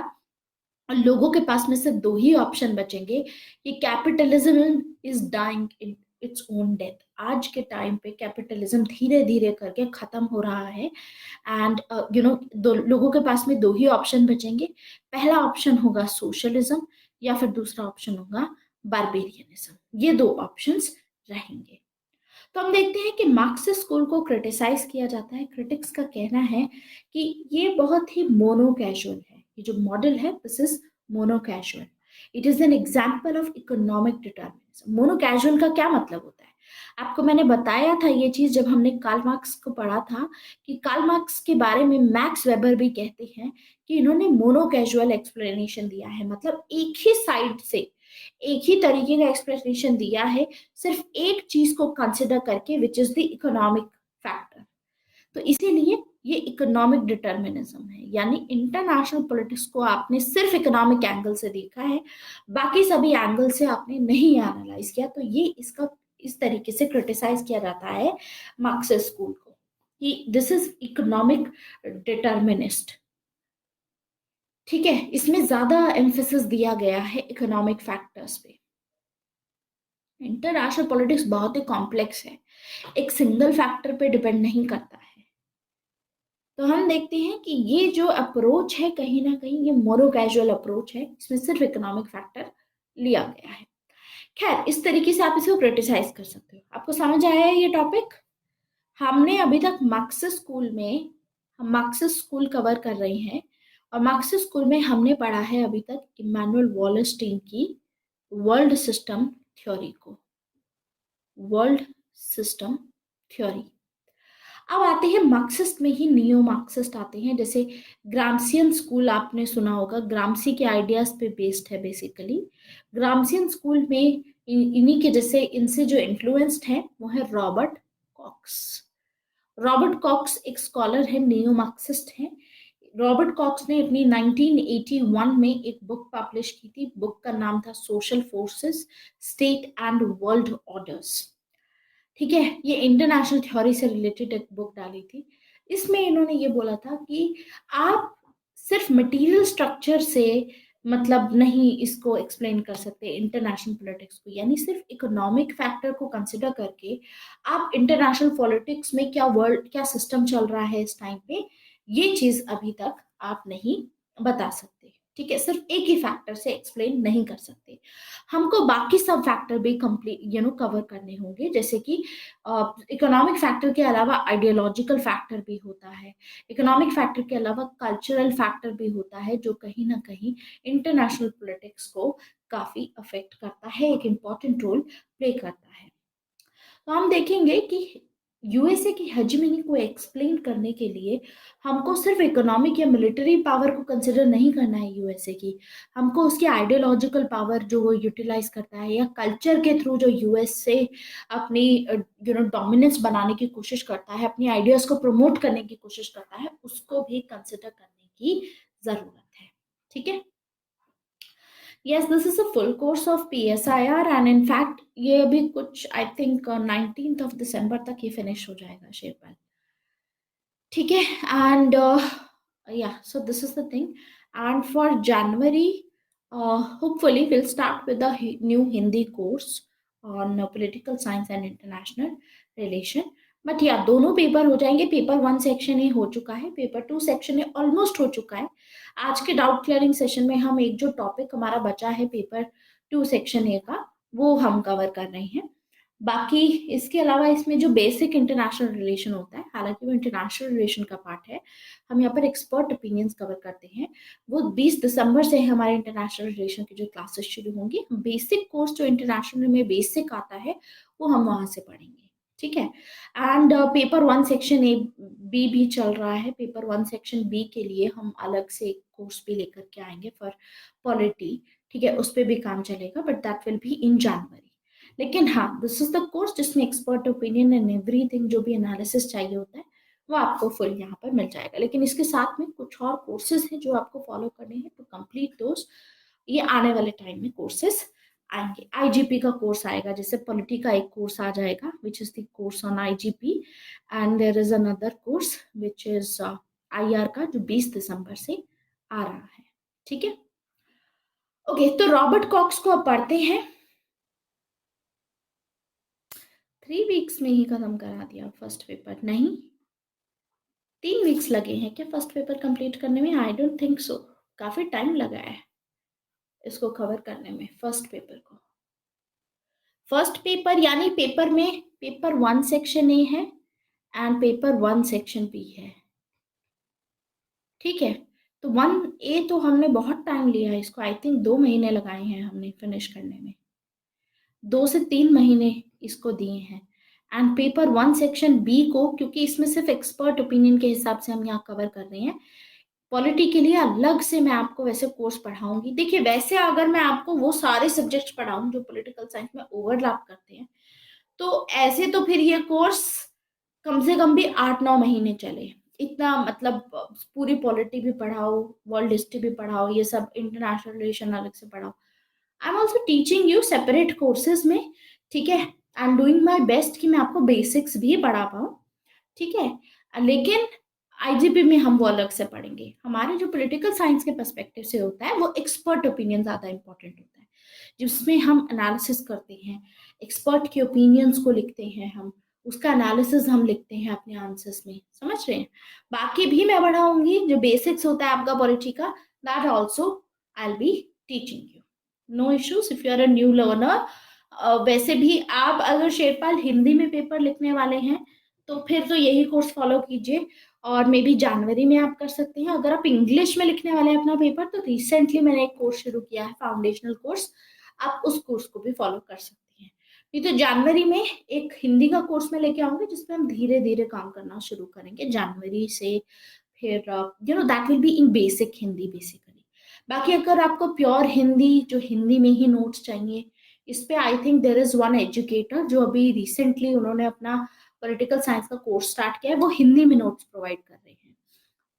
[SPEAKER 1] और लोगों के पास में सिर्फ दो ही ऑप्शन बचेंगे कि capitalism is dying in its own death. आज के टाइम पे कैपिटलिज्म धीरे धीरे करके खत्म हो रहा है एंड दो लोगों के पास में दो ही ऑप्शन बचेंगे। पहला ऑप्शन होगा सोशलिज्म या फिर दूसरा ऑप्शन होगा बारबेरियनिज्म। ये दो ऑप्शंस रहेंगे। तो हम देखते हैं कि मार्क्सिस्ट स्कूल को क्रिटिसाइज किया जाता है। क्रिटिक्स का कहना है कि ये बहुत ही मोनो कैजुअल है, ये जो मॉडल है this is mono casual, it is an example of economic determinism. Mono casual का क्या मतलब होता है? आपको मैंने बताया था ये चीज जब हमने कार्ल मार्क्स को पढ़ा था, कि कार्ल मार्क्स के बारे में मैक्स वेबर भी कहते हैं कि इन्होंने मोनो कैजुअल एक्सप्लेनेशन दिया है, मतलब एक ही साइड से एक ही तरीके का एक्सप्लेनेशन दिया है, सिर्फ एक चीज को कंसिडर करके, विच इज द इकोनॉमिक फैक्टर। तो इसीलिए ये इकोनॉमिक डिटर्मिनिज्म है, यानी इंटरनेशनल पॉलिटिक्स को आपने सिर्फ इकोनॉमिक एंगल से देखा है, बाकी सभी एंगल से आपने नहीं एनालाइज किया। तो ये इसका इस तरीके से क्रिटिसाइज किया जाता है मार्क्सिस्ट स्कूल को कि दिस इज इकोनॉमिक डिटर्मिनिस्ट। ठीक है, इसमें ज्यादा एम्फेसिस दिया गया है इकोनॉमिक फैक्टर्स पे। इंटरनेशनल पॉलिटिक्स बहुत ही कॉम्प्लेक्स है, एक सिंगल फैक्टर पे डिपेंड नहीं करता है। तो हम देखते हैं कि ये जो अप्रोच है कहीं ना कहीं ये मोनो कैजुअल अप्रोच है, इसमें सिर्फ इकोनॉमिक फैक्टर लिया गया है। खैर, इस तरीके से आप इसको क्रिटिसाइज कर सकते हो। आपको समझ आया है ये टॉपिक? हमने अभी तक मार्क्सिस्ट स्कूल में, हम मार्क्सिस्ट स्कूल कवर कर रहे हैं और मार्क्सिस्ट स्कूल में हमने पढ़ा है अभी तक इमैनुअल वॉलस्टीन की वर्ल्ड सिस्टम थ्योरी को, वर्ल्ड सिस्टम थ्योरी। अब आते हैं मार्क्सिस्ट में ही नियो मार्क्सिस्ट आते हैं, जैसे ग्राम्सियन स्कूल आपने सुना होगा, ग्राम्सी के आइडियाज पे बेस्ड है बेसिकली। ग्राम्सियन स्कूल में इन्हीं के जैसे इनसे जो इन्फ्लुएंस्ड है वो है रॉबर्ट कॉक्स। रॉबर्ट कॉक्स एक स्कॉलर है, नियो मार्क्सिस्ट है। रॉबर्ट कॉक्स ने अपनी 1981 में एक बुक पब्लिश की थी, बुक का नाम था social forces, state and world orders. ठीक है, ये इंटरनेशनल थ्योरी से रिलेटेड एक बुक डाली थी। इसमें इन्होंने ये बोला था कि आप सिर्फ मटेरियल स्ट्रक्चर से मतलब नहीं इसको एक्सप्लेन कर सकते इंटरनेशनल पॉलिटिक्स को, यानी सिर्फ इकोनॉमिक फैक्टर को कंसिडर करके आप इंटरनेशनल पॉलिटिक्स में क्या वर्ल्ड क्या सिस्टम चल रहा है इस टाइम पे, ये चीज अभी तक आप नहीं बता सकते। ठीक है, सिर्फ एक ही फैक्टर से एक्सप्लेन नहीं कर सकते, हमको बाकी सब फैक्टर भी कंप्लीट कवर करने होंगे। जैसे कि इकोनॉमिक फैक्टर के अलावा आइडियोलॉजिकल फैक्टर भी होता है, इकोनॉमिक फैक्टर के अलावा कल्चरल फैक्टर भी होता है, जो कहीं ना कहीं इंटरनेशनल पॉलिटिक्स को काफी अफेक्ट करता है, एक इम्पॉर्टेंट रोल प्ले करता है। तो हम देखेंगे कि यूएसए की हेजेमनी को एक्सप्लेन करने के लिए हमको सिर्फ इकोनॉमिक या मिलिट्री पावर को कंसिडर नहीं करना है यूएसए की, हमको उसकी आइडियोलॉजिकल पावर जो वो यूटिलाइज करता है या कल्चर के थ्रू जो यूएसए अपनी डोमिनेंस बनाने की कोशिश करता है, अपनी आइडियाज को प्रमोट करने की कोशिश करता है, उसको भी कंसिडर करने की जरूरत है। ठीक है, yes this is a full course of PSIR and in fact ये अभी कुछ आई थिंक 19 दिसंबर तक ये फिनिश हो जाएगा शेरपाल। ठीक है, and yeah, so this is the thing. And for January, hopefully we'll start with the new Hindi course on political science and international relation. But या दोनों पेपर हो जाएंगे। पेपर 1 सेक्शन ए हो चुका है, पेपर 2 सेक्शन ए ऑलमोस्ट हो चुका है। आज के डाउट क्लियरिंग सेशन में हम एक जो टॉपिक हमारा बचा है पेपर 2 सेक्शन ए का, वो हम कवर कर रहे हैं। बाकी इसके अलावा इसमें जो बेसिक इंटरनेशनल रिलेशन होता है, हालांकि वो इंटरनेशनल रिलेशन का पार्ट है, हम यहाँ पर एक्सपर्ट ओपिनियंस कवर करते हैं। वो 20 दिसंबर से हमारे इंटरनेशनल रिलेशन की जो क्लासेस शुरू होंगी। बेसिक कोर्स जो इंटरनेशनल में बेसिक आता है वो हम वहां से पढ़ेंगे। ठीक है, and paper 1 section A B भी चल रहा है। पेपर 1 सेक्शन बी के लिए हम अलग से एक कोर्स भी लेकर के आएंगे फॉर पॉलिटी। ठीक है, उस पर भी काम चलेगा, but that will be in January. लेकिन हाँ, दिस इज द कोर्स जिसमें एक्सपर्ट ओपिनियन एंड एवरीथिंग जो भी एनालिसिस चाहिए होता है वो आपको फुल यहाँ पर मिल जाएगा। लेकिन इसके साथ में कुछ और कोर्सेज हैं जो आपको फॉलो करने हैं टू कंप्लीट दोस। ये आने वाले टाइम में कोर्सेज आएंगे। IGP का कोर्स आएगा, जैसे पॉलिटी का एक कोर्स आ जाएगा which is the course on IGP, and there is another course which is IR का, जो 20 दिसंबर से आ रहा है। ठीक है, ओके, तो रॉबर्ट कॉक्स को अब पढ़ते हैं। 3 वीक्स में ही खत्म करा दिया फर्स्ट पेपर? नहीं, 3 वीक्स लगे हैं क्या फर्स्ट पेपर कंप्लीट करने में? आई डोंट थिंक सो, काफी टाइम लगा है इसको कवर करने में फर्स्ट पेपर को। फर्स्ट पेपर यानी पेपर में पेपर 1 सेक्शन ए है एंड पेपर 1 सेक्शन बी है। ठीक है, तो 1A तो हमने बहुत टाइम लिया है इसको, आई थिंक 2 महीने लगाए हैं हमने फिनिश करने में, 2 से 3 महीने इसको दिए हैं। एंड पेपर 1 सेक्शन बी को, क्योंकि इसमें सिर्फ एक्सपर्ट ओपिनियन के हिसाब से हम यहाँ कवर कर रहे हैं, पॉलिटी के लिए अलग से मैं आपको वैसे कोर्स पढ़ाऊंगी। देखिए, वैसे अगर मैं आपको वो सारे सब्जेक्ट्स पढ़ाऊं जो पॉलिटिकल साइंस में ओवरलैप करते हैं, तो ऐसे तो फिर ये कोर्स कम से कम भी 8-9 महीने चले। इतना मतलब पूरी पॉलिटी भी पढ़ाओ, वर्ल्ड हिस्ट्री भी पढ़ाओ, ये सब इंटरनेशनल रिलेशन अलग से पढ़ाओ। I am also teaching you separate courses में। ठीक है, I am doing my best कि मैं आपको बेसिक्स भी पढ़ा पाऊँ। ठीक है, लेकिन IGP में हम वो अलग से पढ़ेंगे। हमारे जो पॉलिटिकल साइंस के पर्सपेक्टिव से होता है वो एक्सपर्ट ओपिनियन ज्यादा इंपॉर्टेंट होता है, जिसमें हम एनालिसिस करते हैं, एक्सपर्ट के ओपिनियंस को लिखते हैं, हम उसका एनालिसिस हम लिखते हैं अपने आंसर्स में। समझ रहे हैं? बाकी भी मैं बढ़ाऊंगी, जो बेसिक्स होता है आपका पॉलिटी का, that also I will be teaching you. No issues if you are a new learner. वैसे भी आप अगर शेरपाल हिंदी में पेपर लिखने वाले हैं तो फिर तो यही कोर्स फॉलो कीजिए, और मे बी जनवरी में आप कर सकते हैं। अगर आप इंग्लिश में लिखने वाले हैं अपना पेपर, तो रिसेंटली मैंने एक कोर्स शुरू किया है, फाउंडेशनल कोर्स, आप उस कोर्स को भी फॉलो कर सकते हैं। नहीं तो जनवरी में एक हिंदी का कोर्स में लेके आऊंगी जिसमें हम धीरे धीरे काम करना शुरू करेंगे जनवरी से। फिर that will be in basic Hindi basically. बाकी अगर आपको प्योर हिंदी, जो हिंदी में ही नोट्स चाहिए, इस पे I think there is one educator जो अभी रिसेंटली उन्होंने अपना पॉलिटिकल साइंस का कोर्स स्टार्ट किया है, वो हिंदी में नोट्स प्रोवाइड कर रहे हैं।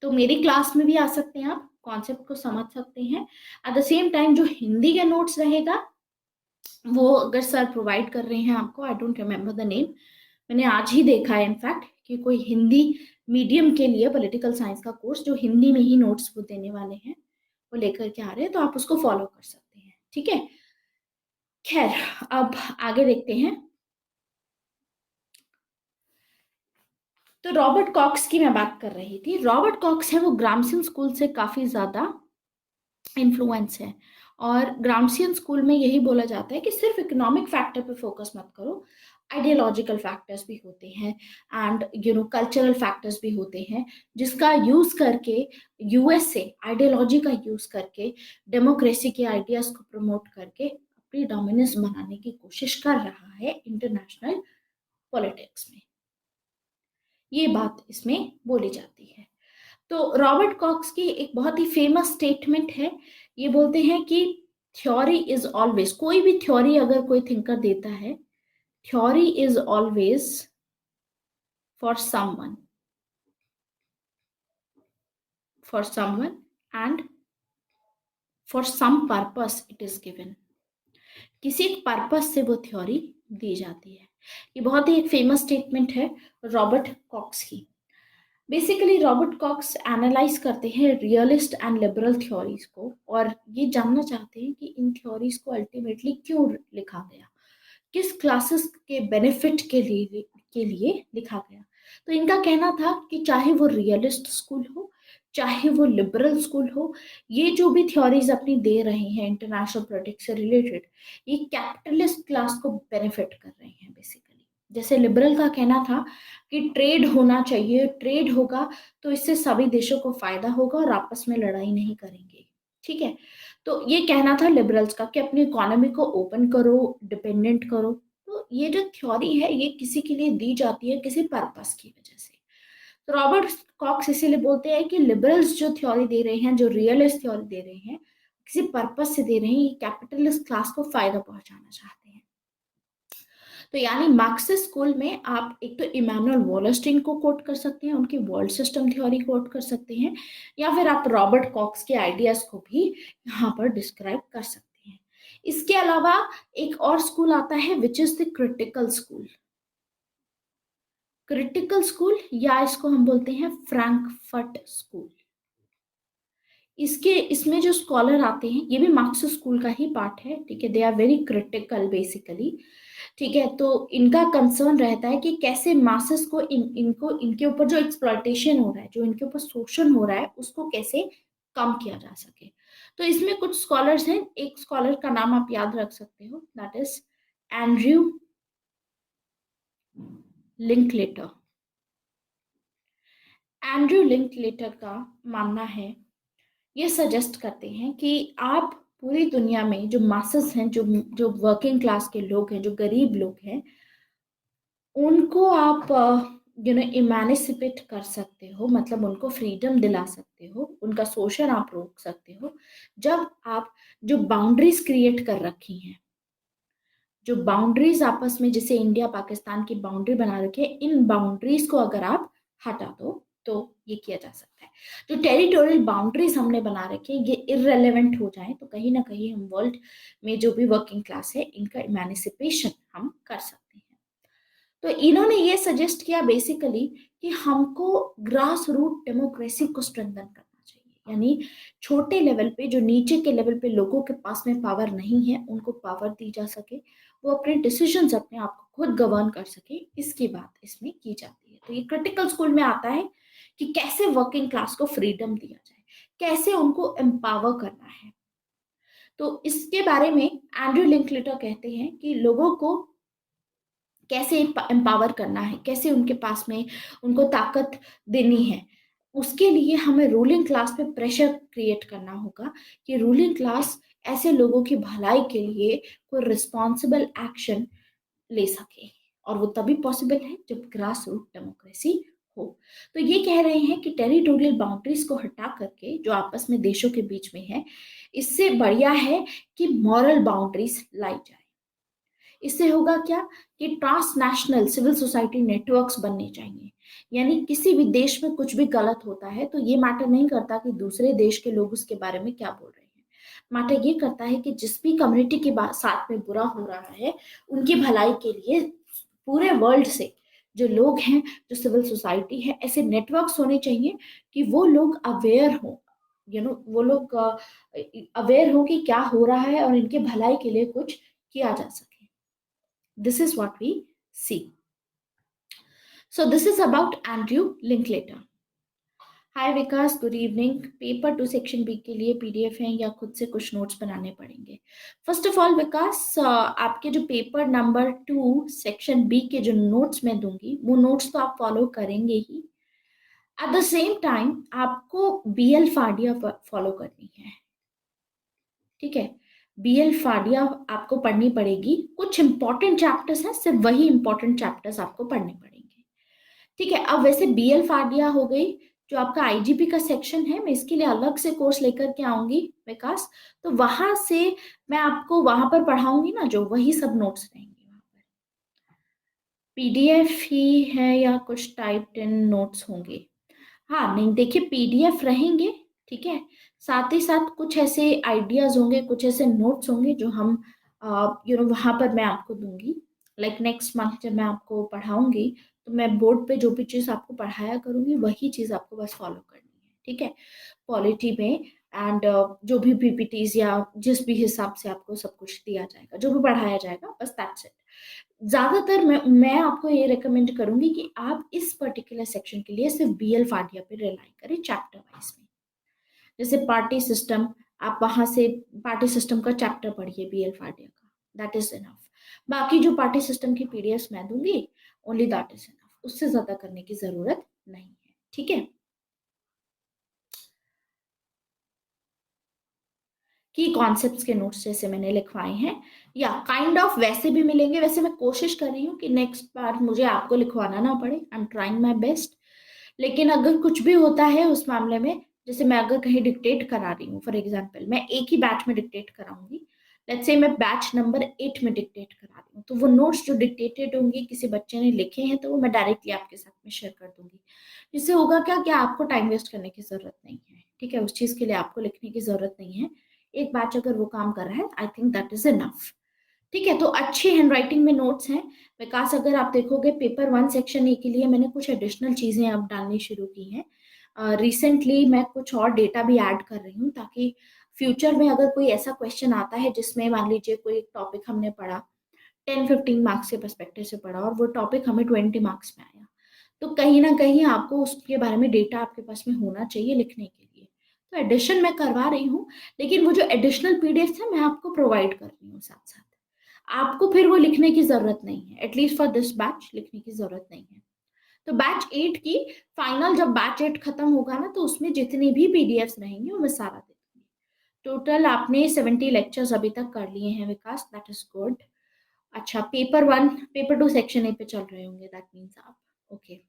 [SPEAKER 1] तो मेरी क्लास में भी आ सकते हैं, आप कॉन्सेप्ट को समझ सकते हैं। एट द सेम टाइम जो हिंदी के नोट्स रहेगा वो अगर सर प्रोवाइड कर रहे हैं आपको, I don't remember the name, मैंने आज ही देखा है इनफैक्ट कि कोई हिंदी मीडियम के लिए पॉलिटिकल साइंस का कोर्स जो हिंदी में ही नोट्स वो देने वाले हैं, वो लेकर के आ रहे हैं, तो आप उसको फॉलो कर सकते हैं। ठीक है, खैर अब आगे देखते हैं। तो रॉबर्ट कॉक्स की मैं बात कर रही थी। रॉबर्ट कॉक्स है वो ग्रामसियन स्कूल से काफी ज्यादा इन्फ्लुएंस है, और ग्रामसियन स्कूल में यही बोला जाता है कि सिर्फ इकोनॉमिक फैक्टर पे फोकस मत करो, आइडियोलॉजिकल फैक्टर्स भी होते हैं एंड कल्चरल फैक्टर्स भी होते हैं, जिसका यूज करके USA आइडियोलॉजी का यूज करके डेमोक्रेसी के आइडियाज को प्रमोट करके अपनी डोमिनेंस बनाने की कोशिश कर रहा है इंटरनेशनल पॉलिटिक्स में। ये बात इसमें बोली जाती है। तो रॉबर्ट कॉक्स की एक बहुत ही फेमस स्टेटमेंट है, ये बोलते हैं कि थ्योरी इज ऑलवेज, कोई भी थ्योरी अगर कोई थिंकर देता है, theory is always for someone and for some purpose it is given. किसी एक पर्पस से वो थ्योरी दी जाती है। ये बहुत ही एक फेमस स्टेटमेंट है रॉबर्ट कॉक्स की। बेसिकली रॉबर्ट कॉक्स एनालाइज करते हैं रियलिस्ट एंड लिबरल थ्योरीज को और ये जानना चाहते हैं कि इन थ्योरीज को अल्टीमेटली क्यों लिखा गया, किस क्लासेस के बेनिफिट के लिए लिखा गया। तो इनका कहना था कि चाहे वो रियलिस्ट स्कूल हो, चाहे वो लिबरल स्कूल हो, ये जो भी थ्योरीज अपनी दे रहे हैं इंटरनेशनल पॉलिटिक्स से रिलेटेड, ये कैपिटलिस्ट क्लास को बेनिफिट कर रहे हैं बेसिकली। जैसे लिबरल का कहना था कि ट्रेड होना चाहिए, ट्रेड होगा तो इससे सभी देशों को फायदा होगा और आपस में लड़ाई नहीं करेंगे। ठीक है, तो ये कहना था लिबरल्स का कि अपनी इकोनॉमी को ओपन करो, डिपेंडेंट करो। तो ये जो थ्योरी है ये किसी के लिए दी जाती है किसी पर्पस की वजह से। तो रॉबर्ट कॉक्स इसीलिए बोलते हैं कि लिबरल्स जो थ्योरी दे रहे हैं, जो रियलिस्ट थ्योरी दे रहे हैं, किसी पर्पस से दे रहे हैं, ये कैपिटलिस्ट क्लास को फायदा पहुंचाना चाहते हैं। तो यानी मार्क्सिस्ट स्कूल में आप एक तो इमैनुअल वॉलस्टीन को कोट कर सकते हैं, उनकी वर्ल्ड सिस्टम थ्योरी कोट कर सकते हैं, या फिर आप रॉबर्ट कॉक्स के आइडियाज को भी यहाँ पर डिस्क्राइब कर सकते हैं। इसके अलावा एक और स्कूल आता है विच is the critical school. Critical school या इसको हम बोलते हैं फ्रैंकफर्ट स्कूल। इसमें जो स्कॉलर आते हैं ये भी मार्क्सिस्ट स्कूल का ही पार्ट है। ठीक है, they are very critical basically. ठीक है, तो इनका कंसर्न रहता है कि कैसे मासेस को इनके ऊपर जो एक्सप्लॉयटेशन हो रहा है, जो इनके ऊपर शोषण हो रहा है, उसको कैसे कम किया जा सके। तो इसमें कुछ स्कॉलर्स हैं, एक स्कॉलर का नाम आप याद रख सकते हो, that is Andrew Linklater. Andrew Linklater का मानना है, ये सजेस्ट करते हैं कि आप पूरी दुनिया में जो मासेस हैं, जो जो वर्किंग क्लास के लोग हैं, जो गरीब लोग हैं, उनको आप इमेनिसिपेट कर सकते हो, मतलब उनको फ्रीडम दिला सकते हो, उनका शोषण आप रोक सकते हो जब आप जो बाउंड्रीज क्रिएट कर रखी हैं, जो बाउंड्रीज आपस में जैसे इंडिया पाकिस्तान की बाउंड्री बना रखी है, इन बाउंड्रीज को अगर आप हटा दो तो ये किया जा सकता है। जो टेरिटोरियल बाउंड्रीज हमने बना रखी है ये इररेलेवेंट हो जाए तो कहीं ना कहीं हम वर्ल्ड में जो भी वर्किंग क्लास है इनका इमेनिसिपेशन हम कर सकते हैं। तो इन्होंने ये सजेस्ट किया बेसिकली कि हमको ग्रास रूट डेमोक्रेसी को स्ट्रेंथन करना चाहिए, यानी छोटे लेवल पे, जो नीचे के लेवल पे लोगों के पास में पावर नहीं है, उनको पावर दी जा सके, वो अपने डिसीजंस अपने आप को खुद गवर्न कर सके, इसकी बात इसमें की जाती है। तो ये क्रिटिकल स्कूल में आता है कि कैसे वर्किंग क्लास को फ्रीडम दिया जाए, कैसे उनको एम्पावर करना है। तो इसके बारे में एंड्रयू लिंकलेटर कहते हैं कि लोगों को कैसे एम्पावर करना है, कैसे उनके पास में उनको ताकत देनी है। उसके लिए हमें रूलिंग क्लास पे प्रेशर क्रिएट करना होगा कि रूलिंग क्लास ऐसे लोगों की भलाई के लिए कोई रिस्पॉन्सिबल एक्शन ले सके, और वो तभी पॉसिबल है जब ग्रास रूट डेमोक्रेसी हो। तो ये कह रहे हैं कि टेरिटोरियल बाउंड्रीज को हटा करके जो आपस में देशों के बीच में है, इससे बढ़िया है कि मॉरल बाउंड्रीज लाई जाए। इससे होगा क्या कि ट्रांसनेशनल सिविल सोसाइटी नेटवर्क्स बनने चाहिए, यानी किसी भी देश में कुछ भी गलत होता है तो ये मैटर नहीं करता कि दूसरे देश के लोग उसके बारे में क्या बोल रहे हैं, मैटर ये करता है कि जिस भी कम्युनिटी के साथ में बुरा हो रहा है उनकी भलाई के लिए पूरे वर्ल्ड से जो लोग हैं, जो सिविल सोसाइटी है, ऐसे नेटवर्क्स होने चाहिए कि वो लोग अवेयर हो, वो लोग अवेयर हो कि क्या हो रहा है और इनके भलाई के लिए कुछ किया जा सके। This is what we see. So this is about Andrew Linklater. Hi Vikas, good evening. Paper 2 section B के लिए पीडीएफ है या खुद से कुछ नोट्स बनाने पड़ेंगे? फर्स्ट ऑफ ऑल विकास, आपके जो पेपर नंबर 2 सेक्शन बी के जो नोट्स मैं दूंगी वो नोट्स तो आप फॉलो करेंगे ही, एट द सेम टाइम आपको बीएल फाडिया फॉलो करनी है। ठीक है, बीएल फाडिया आपको पढ़नी पड़ेगी। कुछ इंपॉर्टेंट चैप्टर्स हैं, सिर्फ वही इंपॉर्टेंट चैप्टर्स आपको पढ़ने पड़ेंगे। ठीक है, अब वैसे बीएल फाडिया हो गई, जो आपका आईजीपी का सेक्शन है, मैं इसके लिए अलग से कोर्स लेकर के आऊंगी विकास, तो वहां से मैं आपको वहां पर पढ़ाऊंगी ना, जो वही सब नोट्स रहेंगे वहां पर। पीडीएफ ही है या कुछ टाइप्ड इन नोट्स होंगे? हाँ नहीं, देखिए पीडीएफ रहेंगे, ठीक है। साथ ही साथ कुछ ऐसे आइडियाज होंगे, कुछ ऐसे नोट्स होंगे जो हम वहां पर मैं आपको दूंगी। लाइक नेक्स्ट मंथ जब मैं आपको पढ़ाऊंगी तो मैं बोर्ड पे जो भी चीज़ आपको पढ़ाया करूंगी वही चीज़ आपको बस फॉलो करनी है, ठीक है, पॉलिटी में। एंड जो भी पीपीटीज या जिस भी हिसाब से आपको सब कुछ दिया जाएगा, जो भी पढ़ाया जाएगा, बस दैट्स इट। ज्यादातर मैं आपको ये रिकमेंड करूंगी कि आप इस पर्टिकुलर सेक्शन के लिए सिर्फ बीएल फाडिया पे रिलाई करें चैप्टर वाइज में। जैसे पार्टी सिस्टम, आप वहां से पार्टी सिस्टम का चैप्टर पढ़िए बीएल फाडिया का, दैट इज इनफ। बाकी जो पार्टी सिस्टम की पीडीएफ मैं दूंगी, ओनली दैट इज इनफ, उससे ज्यादा करने की जरूरत नहीं है, ठीक है। की कॉन्सेप्ट्स के नोट्स जैसे मैंने लिखवाए हैं, या काइंड ऑफ वैसे भी मिलेंगे। वैसे मैं कोशिश कर रही हूँ कि नेक्स्ट बार मुझे आपको लिखवाना ना पड़े, I am trying my best. लेकिन अगर कुछ भी होता है उस मामले में, जैसे मैं अगर कहीं डिक्टेट करा रही हूँ, फॉर एग्जाम्पल मैं एक ही बैच में डिक्टेट कराऊंगी, लेट्स से मैं बैच नंबर 8 में डिक्टेट करा रही हूँ, तो वो नोट्स जो डिक्टेटेड होंगे किसी बच्चे ने लिखे हैं तो वो मैं डायरेक्टली आपके साथ में शेयर कर दूंगी। जिससे होगा क्या कि आपको टाइम वेस्ट करने की जरूरत नहीं है, ठीक है, उस चीज के लिए आपको लिखने की जरूरत नहीं है। एक बैच अगर वो काम कर रहा है, I think that is enough. ठीक है, तो अच्छी हैंडराइटिंग में नोट्स हैं। विकास अगर आप देखोगे पेपर 1 सेक्शन ए के लिए मैंने कुछ एडिशनल चीजें अब डालनी शुरू की हैं। रिसेंटली मैं कुछ और डेटा भी ऐड कर रही हूँ, ताकि फ्यूचर में अगर कोई ऐसा क्वेश्चन आता है जिसमें मान लीजिए कोई टॉपिक हमने पढ़ा, 10-15 मार्क्स के पर्सपेक्टिव से पढ़ा और वो टॉपिक हमें 20 मार्क्स में आया, तो कहीं ना कहीं आपको उसके बारे में डेटा आपके पास में होना चाहिए लिखने के लिए। तो एडिशन मैं करवा रही हूँ, लेकिन वो जो एडिशनल पीडीएफ है मैं आपको प्रोवाइड कर रही हूँ साथ साथ। आपको फिर वो लिखने की जरूरत नहीं है, एटलीस्ट फॉर दिस बैच लिखने की जरूरत नहीं है। तो बैच 8 की फाइनल, जब बैच 8 खत्म होगा ना, तो उसमें जितनी भी पीडीएफ रहेंगे वो मैं सारा दे दूंगी। टोटल आपने 70 लेक्चर्स अभी तक कर लिए हैं विकास, दैट इज गुड। अच्छा, पेपर 1 पेपर 2 सेक्शन ए पे चल रहे होंगे, दैट मीन्स आप ओके।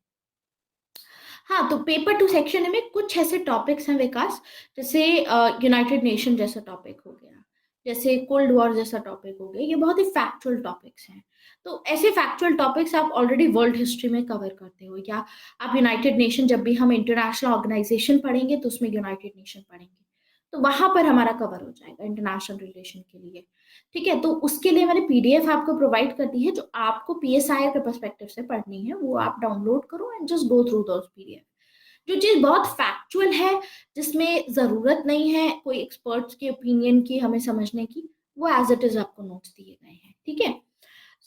[SPEAKER 1] हाँ, तो पेपर 2 सेक्शन में कुछ ऐसे टॉपिक्स हैं विकास, जैसे यूनाइटेड नेशन जैसा टॉपिक हो गया, जैसे कोल्ड वॉर जैसा टॉपिक हो गया, ये बहुत ही फैक्चुअल टॉपिक्स हैं। तो ऐसे फैक्चुअल टॉपिक्स आप ऑलरेडी वर्ल्ड हिस्ट्री में कवर करते हो, या आप यूनाइटेड नेशन, जब भी हम इंटरनेशनल ऑर्गेनाइजेशन पढ़ेंगे तो उसमें यूनाइटेड नेशन पढ़ेंगे, तो वहां पर हमारा कवर हो जाएगा इंटरनेशनल रिलेशन के लिए। ठीक है, तो उसके लिए मैंने पीडीएफ आपको प्रोवाइड कर दी है, जो आपको पीएसआई के पर्सपेक्टिव से पढ़नी है वो आप डाउनलोड करो and just go through those PDF. जो चीज बहुत फैक्चुअल है, जिसमें जरूरत नहीं है कोई एक्सपर्ट्स के ओपिनियन की हमें समझने की, वो एज इट इज आपको नोट्स दिए गए हैं, ठीक है।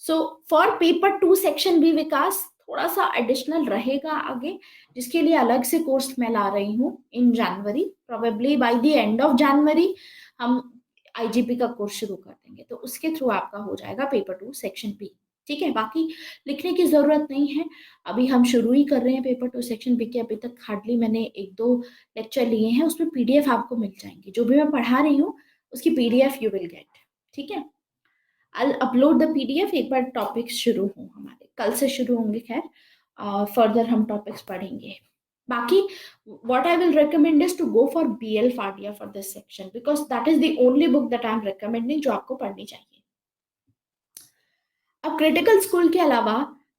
[SPEAKER 1] सो फॉर पेपर 2 सेक्शन भी विकास थोड़ा सा एडिशनल रहेगा आगे, जिसके लिए अलग से कोर्स मैं ला रही हूँ in January, probably by the end of January हम आईजीपी का कोर्स शुरू कर देंगे, तो उसके थ्रू आपका हो जाएगा पेपर 2 सेक्शन बी। ठीक है, बाकी लिखने की जरूरत नहीं है, अभी हम शुरू ही कर रहे हैं पेपर 2 सेक्शन बी के। अभी तक हार्डली मैंने 1-2 लेक्चर लिए हैं, उसमें पीडीएफ आपको मिल जाएंगे, जो भी मैं पढ़ा रही हूँ उसकी पीडीएफ यू विल गेट, ठीक है। आई अपलोड द पीडीएफ एक बार टॉपिक्स शुरू हो, हमारे कल से शुरू होंगे, खैर फर्दर हम टॉपिक्स पढ़ेंगे। बाकी what I will recommend is to go for BL Fadia for this section, because that is the only book that I am recommending जो आपको पढ़नी चाहिए। अब क्रिटिकल स्कूल के अलावा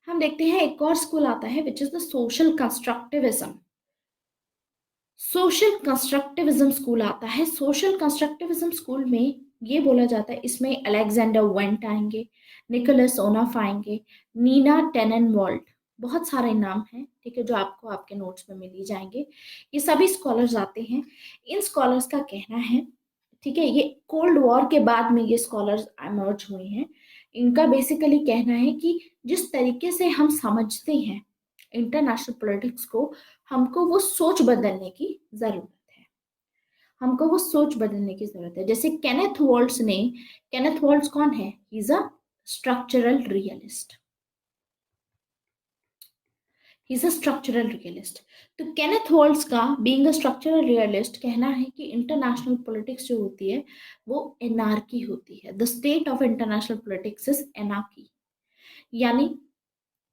[SPEAKER 1] हम देखते हैं एक और स्कूल आता है विच is the social constructivism. Social constructivism school आता है। सोशल कंस्ट्रक्टिविज्म स्कूल में ये बोला जाता है, इसमें अलेक्जेंडर वेंट आएंगे, निकोलस ओनाफ आएंगे, नीना टेनेनवॉल्ट, बहुत सारे नाम हैं, ठीक है, जो आपको आपके नोट्स में मिल ही जाएंगे। ये सभी स्कॉलर्स आते हैं। इन स्कॉलर्स का कहना है, ठीक है, ये कोल्ड वॉर के बाद में ये स्कॉलर्स इमर्ज हुए हैं। इनका बेसिकली कहना है कि जिस तरीके से हम समझते हैं इंटरनेशनल पॉलिटिक्स को, हमको वो सोच बदलने की जरूरत है। हमको वो सोच बदलने की जरूरत है। जैसे केनेथ वॉल्ट्स कौन है? He is a structural realist. He is a structural realist. तो केनेथ वॉल्ट्स का बीइंग अ स्ट्रक्चरल रियलिस्ट कहना है कि इंटरनेशनल पॉलिटिक्स जो होती है वो एनार्की होती है। The state of international politics is anarchy, यानी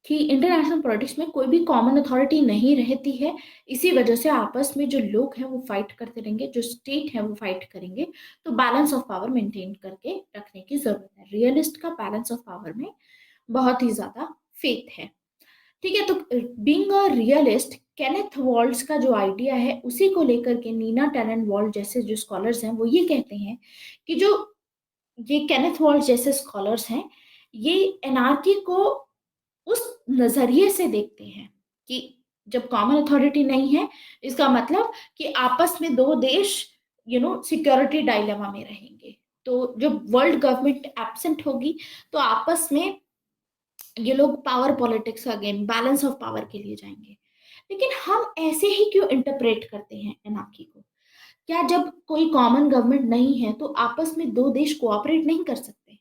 [SPEAKER 1] कि इंटरनेशनल पॉलिटिक्स में कोई भी कॉमन अथॉरिटी नहीं रहती है। इसी वजह से आपस में जो लोग हैं वो फाइट करते रहेंगे, जो स्टेट है वो फाइट करेंगे। तो बैलेंस ऑफ पावर मेंटेन करके रखने की जरूरत है। रियलिस्ट का बैलेंस ऑफ पावर में बहुत ही ज्यादा फेथ है। ठीक है, तो being a realist Kenneth vaults का जो आइडिया है उसी को लेकर के नीना टेनेंट वॉल्ट जैसे जो स्कॉलर्स हैं वो ये कहते हैं कि जो ये केनेथ वॉल्ट जैसे स्कॉलर्स हैं ये एनार्की को उस नजरिए से देखते हैं कि जब कॉमन अथॉरिटी नहीं है इसका मतलब कि आपस में दो देश सिक्योरिटी डायलेमा में रहेंगे। तो जब वर्ल्ड गवर्नमेंट एब्सेंट होगी तो आपस में ये लोग power politics again balance of power के लिए जाएंगे। लेकिन हम ऐसे ही क्यों इंटरप्रेट करते हैं एनार्की को? क्या जब कोई कॉमन गवर्नमेंट नहीं है तो आपस में दो देश कोऑपरेट नहीं कर सकते?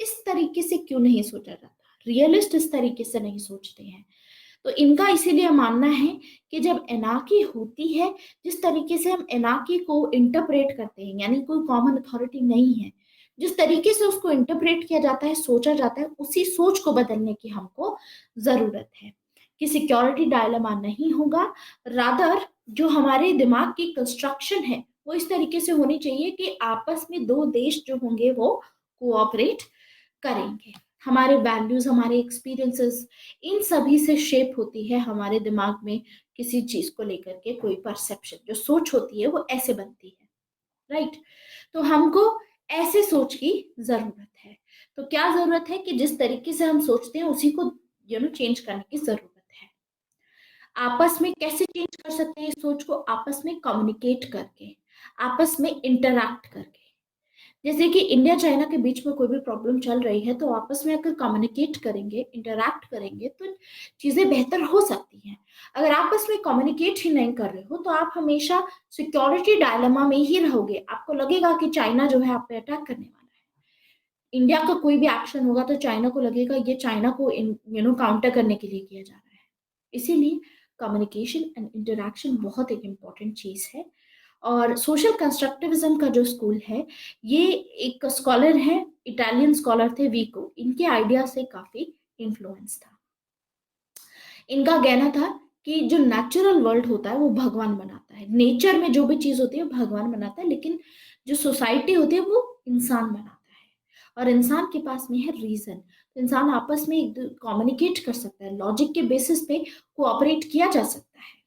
[SPEAKER 1] इस तरीके से क्यों नहीं सोचा जाता? रियलिस्ट इस तरीके से नहीं सोचते हैं। तो इनका इसीलिए मानना है कि जब एनार्की होती है, जिस तरीके से हम एनार्की को इंटरप्रेट करते हैं, यानी कोई कॉमन अथॉरिटी नहीं है, जिस तरीके से उसको इंटरप्रेट किया जाता है, सोचा जाता है, उसी सोच को बदलने की हमको जरूरत है कि सिक्योरिटी डायलेमा नहीं होगा। रादर जो हमारे दिमाग की कंस्ट्रक्शन है वो इस तरीके से होनी चाहिए कि आपस में दो देश जो होंगे वो कोऑपरेट करेंगे। हमारे वैल्यूज, हमारे एक्सपीरियंसेस, इन सभी से शेप होती है हमारे दिमाग में किसी चीज को लेकर के कोई परसेप्शन, जो सोच होती है वो ऐसे बनती है, राइट? तो हमको ऐसे सोच की जरूरत है। तो क्या जरूरत है कि जिस तरीके से हम सोचते हैं उसी को चेंज करने की जरूरत है। आपस में कैसे चेंज कर सकते हैं इस सोच को? आपस में कम्युनिकेट करके, आपस में इंटरैक्ट करके। जैसे कि इंडिया चाइना के बीच में कोई भी प्रॉब्लम चल रही है तो आपस में अगर कम्युनिकेट करेंगे, इंटरैक्ट करेंगे तो चीजें बेहतर हो सकती हैं। अगर आपस में कम्युनिकेट ही नहीं कर रहे हो तो आप हमेशा सिक्योरिटी डायलेमा में ही रहोगे। आपको लगेगा कि चाइना जो है आप पे अटैक करने वाला है। इंडिया का कोई भी एक्शन होगा तो चाइना को लगेगा ये चाइना को काउंटर करने के लिए किया जा रहा है। इसीलिए कम्युनिकेशन एंड इंटरैक्शन बहुत एक इम्पॉर्टेंट चीज है। और सोशल कंस्ट्रक्टिविज्म का जो स्कूल है, ये एक स्कॉलर है, इटालियन स्कॉलर थे विको, इनके आइडिया से काफी इन्फ्लुएंस था। इनका कहना था कि जो नेचुरल वर्ल्ड होता है वो भगवान बनाता है, नेचर में जो भी चीज होती है वो भगवान बनाता है, लेकिन जो सोसाइटी होती है वो इंसान बनाता है। और इंसान के पास में है रीजन, तो इंसान आपस में कम्युनिकेट कर सकता है, लॉजिक के बेसिस पे कोऑपरेट किया जा सकता है।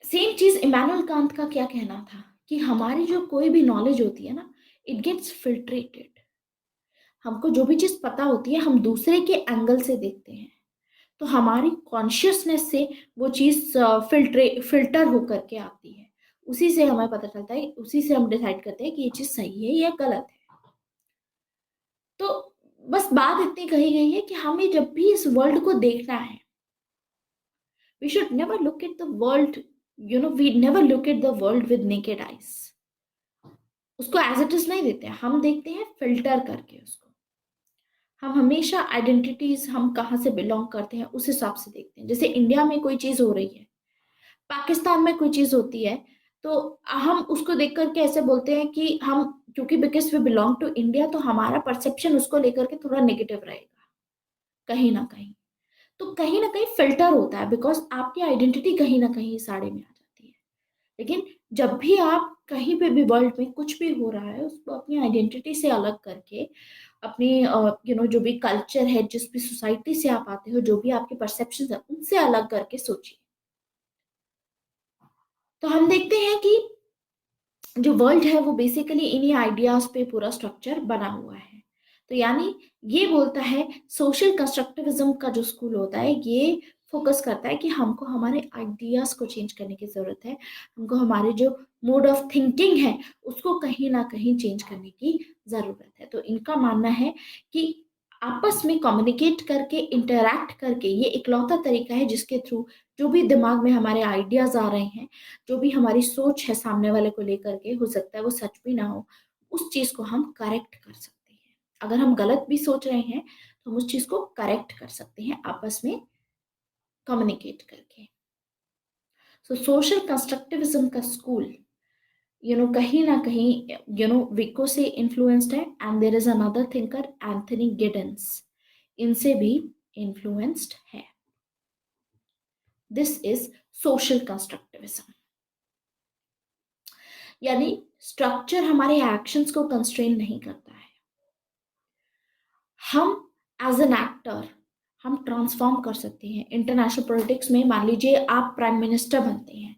[SPEAKER 1] सेम चीज इमानुअल कांत का क्या कहना था कि हमारी जो कोई भी नॉलेज होती है ना, इट गेट्स फिल्ट्रेटेड। हमको जो भी चीज पता होती है हम दूसरे के एंगल से देखते हैं, तो हमारी कॉन्शियसनेस से वो चीज फिल्टर होकर के आती है। उसी से हमें पता चलता है, उसी से हम डिसाइड करते हैं कि ये चीज सही है या गलत है। तो बस बात इतनी कही गई है कि हमें जब भी इस वर्ल्ड को देखना है, we should never look at the world, we never look at the world with naked eyes। उसको एज इट इज नहीं देते हैं, हम देखते हैं फिल्टर करके उसको। हम हमेशा आइडेंटिटीज, हम कहाँ से बिलोंग करते हैं उस हिसाब से देखते हैं। जैसे इंडिया में कोई चीज हो रही है, पाकिस्तान में कोई चीज होती है, तो हम उसको देख करके ऐसे बोलते हैं कि हम, क्योंकि because we belong to India, तो हमारा परसेप्शन उसको लेकर के थोड़ा नेगेटिव रहेगा कहीं ना कहीं। तो कहीं ना कहीं फिल्टर होता है, बिकॉज आपकी आइडेंटिटी कहीं ना कहीं साड़े में आ जाती है। लेकिन जब भी आप कहीं पे भी वर्ल्ड में कुछ भी हो रहा है उसको अपनी आइडेंटिटी से अलग करके, अपनी जो भी कल्चर है, जिस भी सोसाइटी से आप आते हो, जो भी आपके परसेप्शन है उनसे अलग करके सोचिए। तो हम देखते हैं कि जो वर्ल्ड है वो बेसिकली इन्हीं आइडियाज पे पूरा स्ट्रक्चर बना हुआ है। तो यानी ये बोलता है, सोशल कंस्ट्रक्टिविज्म का जो स्कूल होता है ये फोकस करता है कि हमको हमारे आइडियाज को चेंज करने की जरूरत है, हमको हमारे जो मोड ऑफ थिंकिंग है उसको कहीं ना कहीं चेंज करने की जरूरत है। तो इनका मानना है कि आपस में कम्युनिकेट करके, इंटरैक्ट करके, ये इकलौता तरीका है जिसके थ्रू जो भी दिमाग में हमारे आइडियाज आ रहे हैं, जो भी हमारी सोच है सामने वाले को लेकर के, हो सकता है वो सच भी ना हो, उस चीज को हम करेक्ट कर सकते हैं। अगर हम गलत भी सोच रहे हैं तो हम उस चीज को करेक्ट कर सकते हैं आपस में कम्युनिकेट करके। सो सोशल कंस्ट्रक्टिविज्म का स्कूल कहीं ना कहीं विको से इन्फ्लुएंस्ड है, and there is another thinker Anthony Giddens, इनसे भी इन्फ्लुएंस्ड है। This is social constructivism. यानी स्ट्रक्चर हमारे एक्शंस को कंस्ट्रेन नहीं करता है। हम एज एन एक्टर, हम ट्रांसफॉर्म कर सकते हैं। इंटरनेशनल पॉलिटिक्स में मान लीजिए आप प्राइम मिनिस्टर बनते हैं,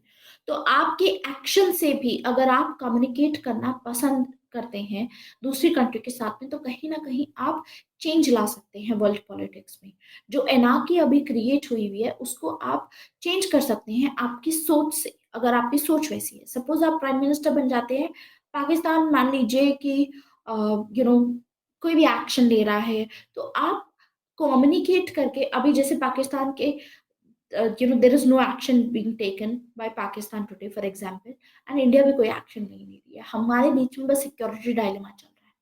[SPEAKER 1] तो आपके एक्शन से भी अगर आप कम्युनिकेट करना पसंद करते हैं दूसरी कंट्री के साथ में, तो कहीं ना कहीं आप चेंज ला सकते हैं वर्ल्ड पॉलिटिक्स में। जो एनार्की अभी क्रिएट हुई हुई है उसको आप चेंज कर सकते हैं आपकी सोच से, अगर आपकी सोच वैसी है। सपोज आप प्राइम मिनिस्टर बन जाते हैं, पाकिस्तान मान लीजिए कि कोई भी एक्शन ले रहा है, तो आप कम्युनिकेट करके, अभी जैसे पाकिस्तान के there is no action being taken by Pakistan today for example, and India भी कोई एक्शन नहीं ले रही है, हमारे बीच में बस सिक्योरिटी डायलेमा चल रहा है।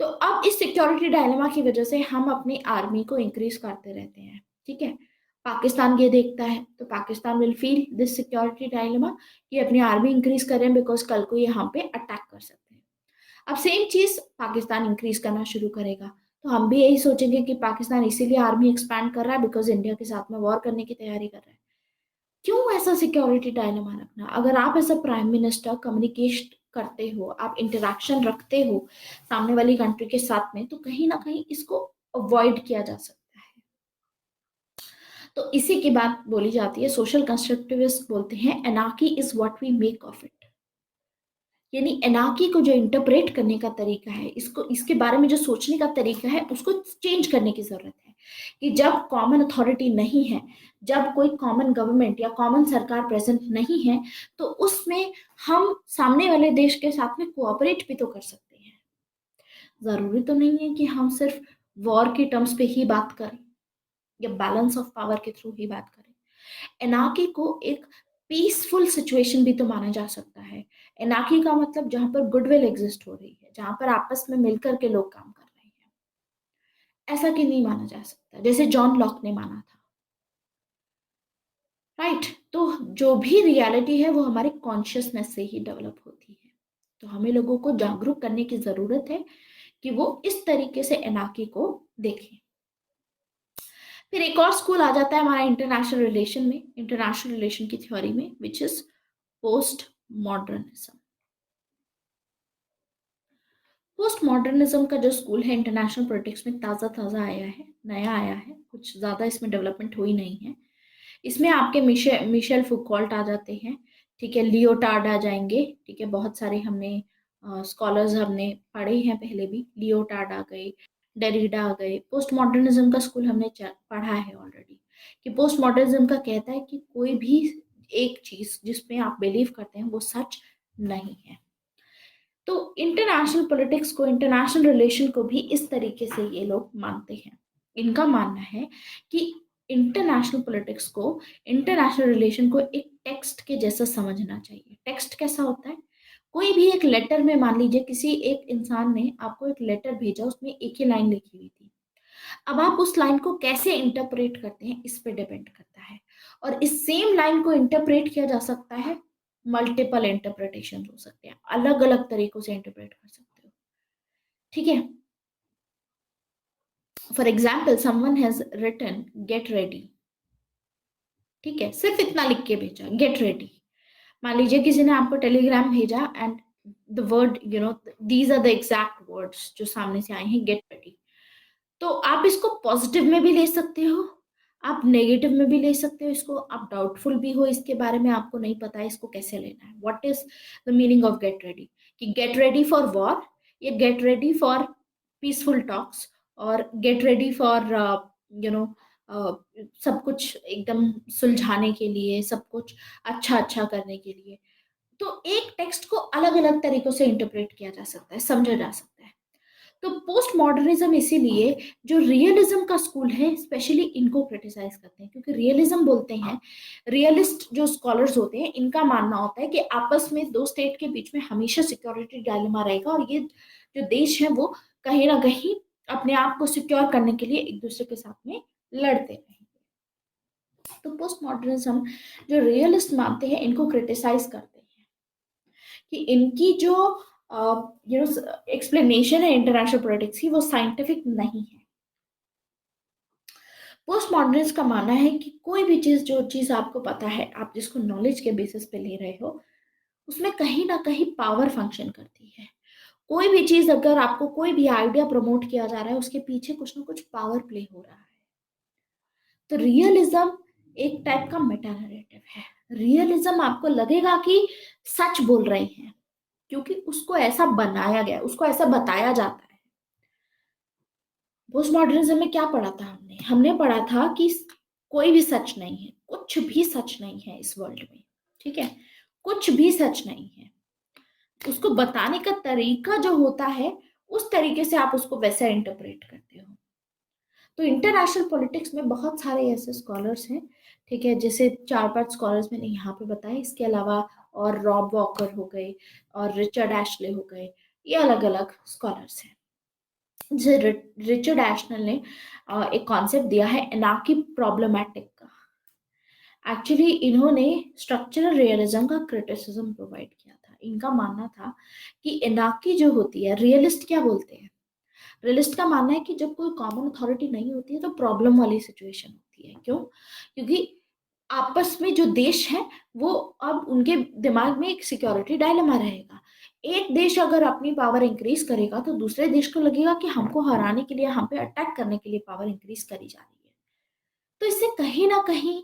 [SPEAKER 1] तो अब इस सिक्योरिटी डायलेमा की वजह से हम अपनी आर्मी को इंक्रीज करते रहते हैं, ठीक है। पाकिस्तान ये देखता है तो Pakistan will feel this security dilemma कि अपनी आर्मी इंक्रीज करें बिकॉज कल को ये हम पे अटैक कर सकते हैं। अब सेम चीज पाकिस्तान इंक्रीज करना शुरू करेगा, तो हम भी यही सोचेंगे कि पाकिस्तान इसीलिए आर्मी एक्सपैंड कर रहा है बिकॉज इंडिया के साथ में वॉर करने की तैयारी कर रहा है। क्यों ऐसा सिक्योरिटी डायलेमा रखना? अगर आप ऐसा प्राइम मिनिस्टर कम्युनिकेट करते हो, आप इंटरेक्शन रखते हो सामने वाली कंट्री के साथ में, तो कहीं ना कहीं इसको अवॉइड किया जा सकता है। तो इसी की बात बोली जाती है, सोशल कंस्ट्रक्टिविस्ट बोलते हैं anarchy is what we make of it. यानी एनार्की को जो इंटरप्रेट करने का तरीका है, इसको इसके बारे में जो सोचने का तरीका है उसको चेंज करने की जरूरत है। कि जब कॉमन अथॉरिटी नहीं है, जब कोई कॉमन गवर्नमेंट या कॉमन सरकार प्रेजेंट नहीं है, तो उसमें हम सामने वाले देश के साथ में कोऑपरेट भी तो कर सकते हैं। जरूरी तो नहीं है कि हम सिर्फ वॉर के टर्म्स पे ही बात करें या बैलेंस ऑफ पावर के थ्रू ही बात करें। एनार्की को एक पीसफुल सिचुएशन भी तो माना जा सकता है। एनार्की का मतलब जहां पर गुडविल एग्जिस्ट हो रही है, जहां पर आपस में मिलकर के लोग काम कर रहे हैं, ऐसा कि नहीं माना जा सकता जैसे जॉन लॉक ने माना था, राइट। तो जो भी रियलिटी है वो हमारे कॉन्शियसनेस से ही डेवलप होती है। तो हमें लोगों को जागरूक करने की जरूरत है कि वो इस तरीके से एनार्की को देखें। फिर एक और स्कूल आ जाता है हमारा इंटरनेशनल रिलेशन में, इंटरनेशनल रिलेशन की थ्योरी में, which is post modernism. Post modernism का जो स्कूल है इंटरनेशनल पॉलिटिक्स में ताज़ा ताज़ा आया है, नया आया है, कुछ ज़्यादा इसमें डेवलपमेंट हुई नहीं है। इसमें आपके मिशेल फुकॉल्ट आ जाते हैं, ठीक है, लियोटार्ड आ जाएंगे, ठीक है, बहुत सारे हमने स्कॉलर्स हमने पढ़े हैं पहले भी, लियोटार्ड आ गए, डेरिडा आ गए। पोस्ट मॉडर्निज्म का स्कूल हमने पढ़ा है ऑलरेडी, कि पोस्ट मॉडर्निज्म का कहता है कि कोई भी एक चीज जिसमें आप बिलीव करते हैं वो सच नहीं है। तो इंटरनेशनल पॉलिटिक्स को, इंटरनेशनल रिलेशन को भी इस तरीके से ये लोग मानते हैं। इनका मानना है कि इंटरनेशनल पॉलिटिक्स को, इंटरनेशनल रिलेशन को एक टेक्स्ट के जैसा समझना चाहिए। टेक्स्ट कैसा होता है? कोई भी एक लेटर में, मान लीजिए किसी एक इंसान ने आपको एक लेटर भेजा, उसमें एक ही लाइन लिखी हुई थी। अब आप उस लाइन को कैसे इंटरप्रेट करते हैं इस पे डिपेंड करता है। और इस सेम लाइन को इंटरप्रेट किया जा सकता है, मल्टीपल इंटरप्रिटेशन हो सकते हैं, अलग अलग तरीकों से इंटरप्रेट कर सकते हो, ठीक है। For example someone has written get ready, ठीक है, सिर्फ इतना लिख के भेजा गेट रेडी। मान लीजिए किसी ने आपको टेलीग्राम भेजा and the word these are the exact words जो सामने से आए हैं, गेट रेडी। तो आप इसको पॉजिटिव में भी ले सकते हो, आप नेगेटिव में भी ले सकते हो इसको, आप डाउटफुल भी हो इसके बारे में, आपको नहीं पता है इसको कैसे लेना है। What is the meaning of get ready? कि गेट रेडी फॉर वॉर, या get ready for peaceful talks, और get ready for you know सब कुछ एकदम सुलझाने के लिए, सब कुछ अच्छा अच्छा करने के लिए। तो एक टेक्स्ट को अलग अलग तरीकों से इंटरप्रेट किया जा सकता है, समझा जा सकता है। तो पोस्ट मॉडर्निज्म इसीलिए जो रियलिज्म का स्कूल है स्पेशली इनको क्रिटिसाइज करते हैं, क्योंकि रियलिज्म बोलते हैं, रियलिस्ट जो स्कॉलर्स होते हैं इनका मानना होता है कि आपस में दो स्टेट के बीच में हमेशा सिक्योरिटी डायलेमा रहेगा, और ये जो देश है वो कहीं ना कहीं अपने आप को सिक्योर करने के लिए एक दूसरे के साथ में लड़ते रहेंगे। तो पोस्ट मॉडर्निज्म जो रियलिस्ट मानते हैं इनको क्रिटिसाइज करते हैं कि इनकी जो एक्सप्लेनेशन है इंटरनेशनल पॉलिटिक्स की वो साइंटिफिक नहीं है। पोस्ट मॉडर्निस्ट का मानना है कि कोई भी चीज, जो चीज आपको पता है, आप जिसको नॉलेज के बेसिस पे ले रहे हो, उसमें कहीं ना कहीं पावर फंक्शन करती है। कोई भी चीज, अगर आपको कोई भी आइडिया प्रमोट किया जा रहा है, उसके पीछे कुछ ना कुछ पावर प्ले हो रहा है। तो रियलिज्म एक टाइप का मेटा नैरेटिव है। रियलिज्म आपको लगेगा कि सच बोल रहे हैं क्योंकि उसको ऐसा बनाया गया, उसको ऐसा बताया जाता है। पोस्ट मॉडर्निज्म में क्या पढ़ा था हमने? हमने पढ़ा था कि कोई भी सच नहीं है, कुछ भी सच नहीं है इस वर्ल्ड में, ठीक है? कुछ भी सच नहीं है। उसको बताने का तरीका जो होता है, उस तरीके से आप उसको वैसा इंटरप्रेट करते हो। तो इंटरनेशनल पॉलिटिक्स में बहुत सारे ऐसे स्कॉलर्स हैं, ठीक है, जैसे 4-5 स्कॉलर्स मैंने यहाँ पे बताए, इसके अलावा और रॉब वॉकर हो गए और रिचर्ड एशले हो गए, ये अलग अलग स्कॉलर्स हैं। जैसे रिचर्ड एशनल ने एक कॉन्सेप्ट दिया है एनार्की प्रॉब्लमैटिक का। एक्चुअली इन्होंने स्ट्रक्चरल रियलिज्म का क्रिटिसिज्म प्रोवाइड किया था। इनका मानना था कि एनार्की जो होती है, रियलिस्ट क्या बोलते हैं, रियलिस्ट का मानना है कि जब कोई कॉमन अथॉरिटी नहीं होती है तो प्रॉब्लम वाली सिचुएशन होती है। क्यों? क्योंकि आपस में जो देश है वो अब उनके दिमाग में एक सिक्योरिटी डायलेमा रहेगा। एक देश अगर अपनी पावर इंक्रीज करेगा तो दूसरे देश को लगेगा कि हमको हराने के लिए, हम पे अटैक करने के लिए पावर इंक्रीज करी जा रही है। तो इससे कहीं ना कहीं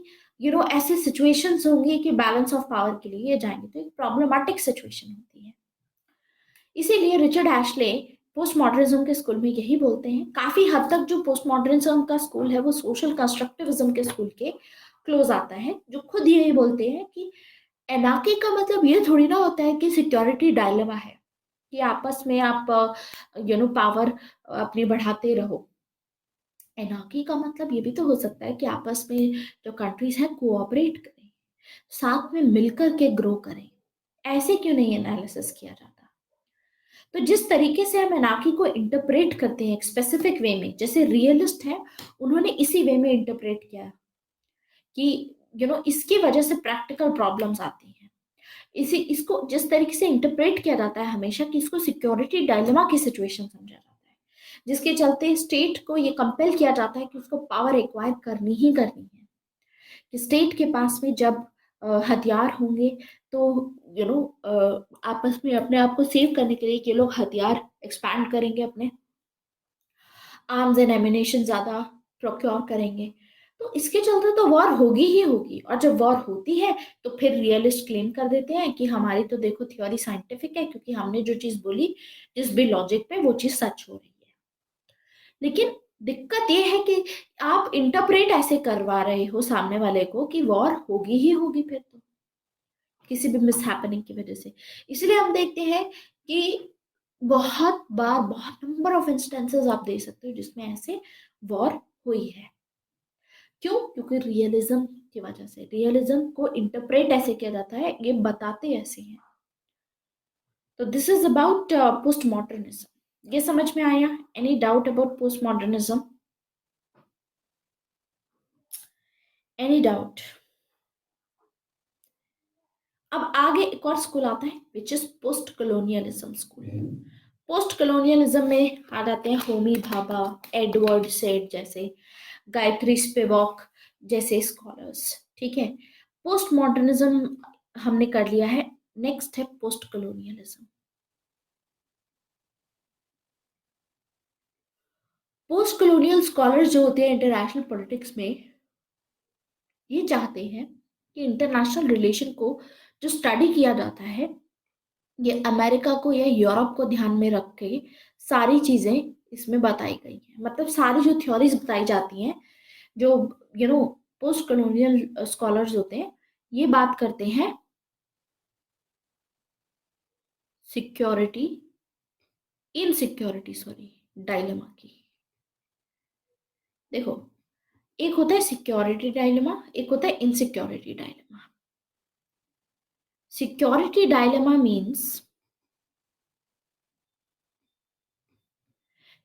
[SPEAKER 1] ऐसे सिचुएशंस होंगे कि बैलेंस ऑफ पावर के लिए ये जाएंगे, तो एक प्रॉब्लमेटिक सिचुएशन होती है। इसीलिए रिचर्ड एशले पोस्ट मॉडर्निज्म के स्कूल में यही बोलते हैं। काफी हद तक जो पोस्ट मॉडर्निज्म का स्कूल है वो सोशल कंस्ट्रक्टिविज्म के स्कूल के क्लोज आता है, जो खुद यही बोलते हैं कि एनार्की का मतलब ये थोड़ी ना होता है कि सिक्योरिटी डायलेमा है, कि आपस में आप पावर अपनी बढ़ाते रहो। एनार्की का मतलब ये भी तो हो सकता है कि आपस में जो कंट्रीज हैं कोऑपरेट करें, साथ में मिलकर के ग्रो करें। ऐसे क्यों नहीं एनालिसिस किया जाता? तो जिस तरीके से हम एनार्की को इंटरप्रेट करते हैं एक स्पेसिफिक वे में, जैसे रियलिस्ट है उन्होंने इसी वे में इंटरप्रेट किया कि इसकी वजह से प्रैक्टिकल प्रॉब्लम्स आती हैं। इसको जिस तरीके से इंटरप्रेट किया जाता है हमेशा कि इसको सिक्योरिटी डायलेमा की सिचुएशन समझा जाता है, जिसके चलते स्टेट को ये कंपेल किया जाता है कि उसको पावर एक्वायर करनी ही करनी है। कि स्टेट के पास में जब हथियार होंगे तो आपस में अपने आप को सेव करने के लिए ये लोग हथियार एक्सपैंड करेंगे, अपने आर्म्स एंड एमिनेशन ज्यादा प्रोक्योर करेंगे। तो इसके चलते तो वॉर होगी ही होगी। और जब वॉर होती है तो फिर रियलिस्ट क्लेम कर देते हैं कि हमारी तो देखो थ्योरी साइंटिफिक है, क्योंकि हमने जो चीज बोली जिस भी लॉजिक पे, वो चीज सच हो रही है। लेकिन दिक्कत ये है कि आप इंटरप्रेट ऐसे करवा रहे हो सामने वाले को कि वॉर होगी ही होगी फिर तो, किसी भी मिस हैपनिंग की वजह से। इसलिए हम देखते हैं कि बहुत बार, बहुत नंबर ऑफ इंस्टेंसेस आप दे सकते हो जिसमें ऐसे वॉर हुई है। क्यों? क्योंकि रियलिज्म की वजह से। रियलिज्म को इंटरप्रेट ऐसे किया जाता है, ये बताते ऐसे हैं। तो this is about post modernism. ये समझ में आया? Any doubt about post modernism? Any doubt? अब आगे एक और स्कूल आता है which is post colonialism school. Post colonialism में आ जाते हैं होमी भाभा, एडवर्ड सेड जैसे, गायत्री स्पिवक जैसे स्कॉलर्स, ठीक है। पोस्ट मॉडर्निज्म हमने कर लिया है, नेक्स्ट है post colonialism. Post colonial scholars जो होते हैं इंटरनेशनल पॉलिटिक्स में, ये चाहते हैं कि इंटरनेशनल रिलेशन को जो स्टडी किया जाता है, ये अमेरिका को या यूरोप को ध्यान में रख के सारी चीजें इसमें बताई गई हैं। मतलब सारी जो थ्योरीज बताई जाती हैं, जो पोस्ट कॉलोनियल स्कॉलर्स होते हैं, ये बात करते हैं सिक्योरिटी, इनसिक्योरिटी, सॉरी, डायलेमा की। देखो, एक होता है सिक्योरिटी डायलेमा, एक होता है insecurity dilemma. Security dilemma means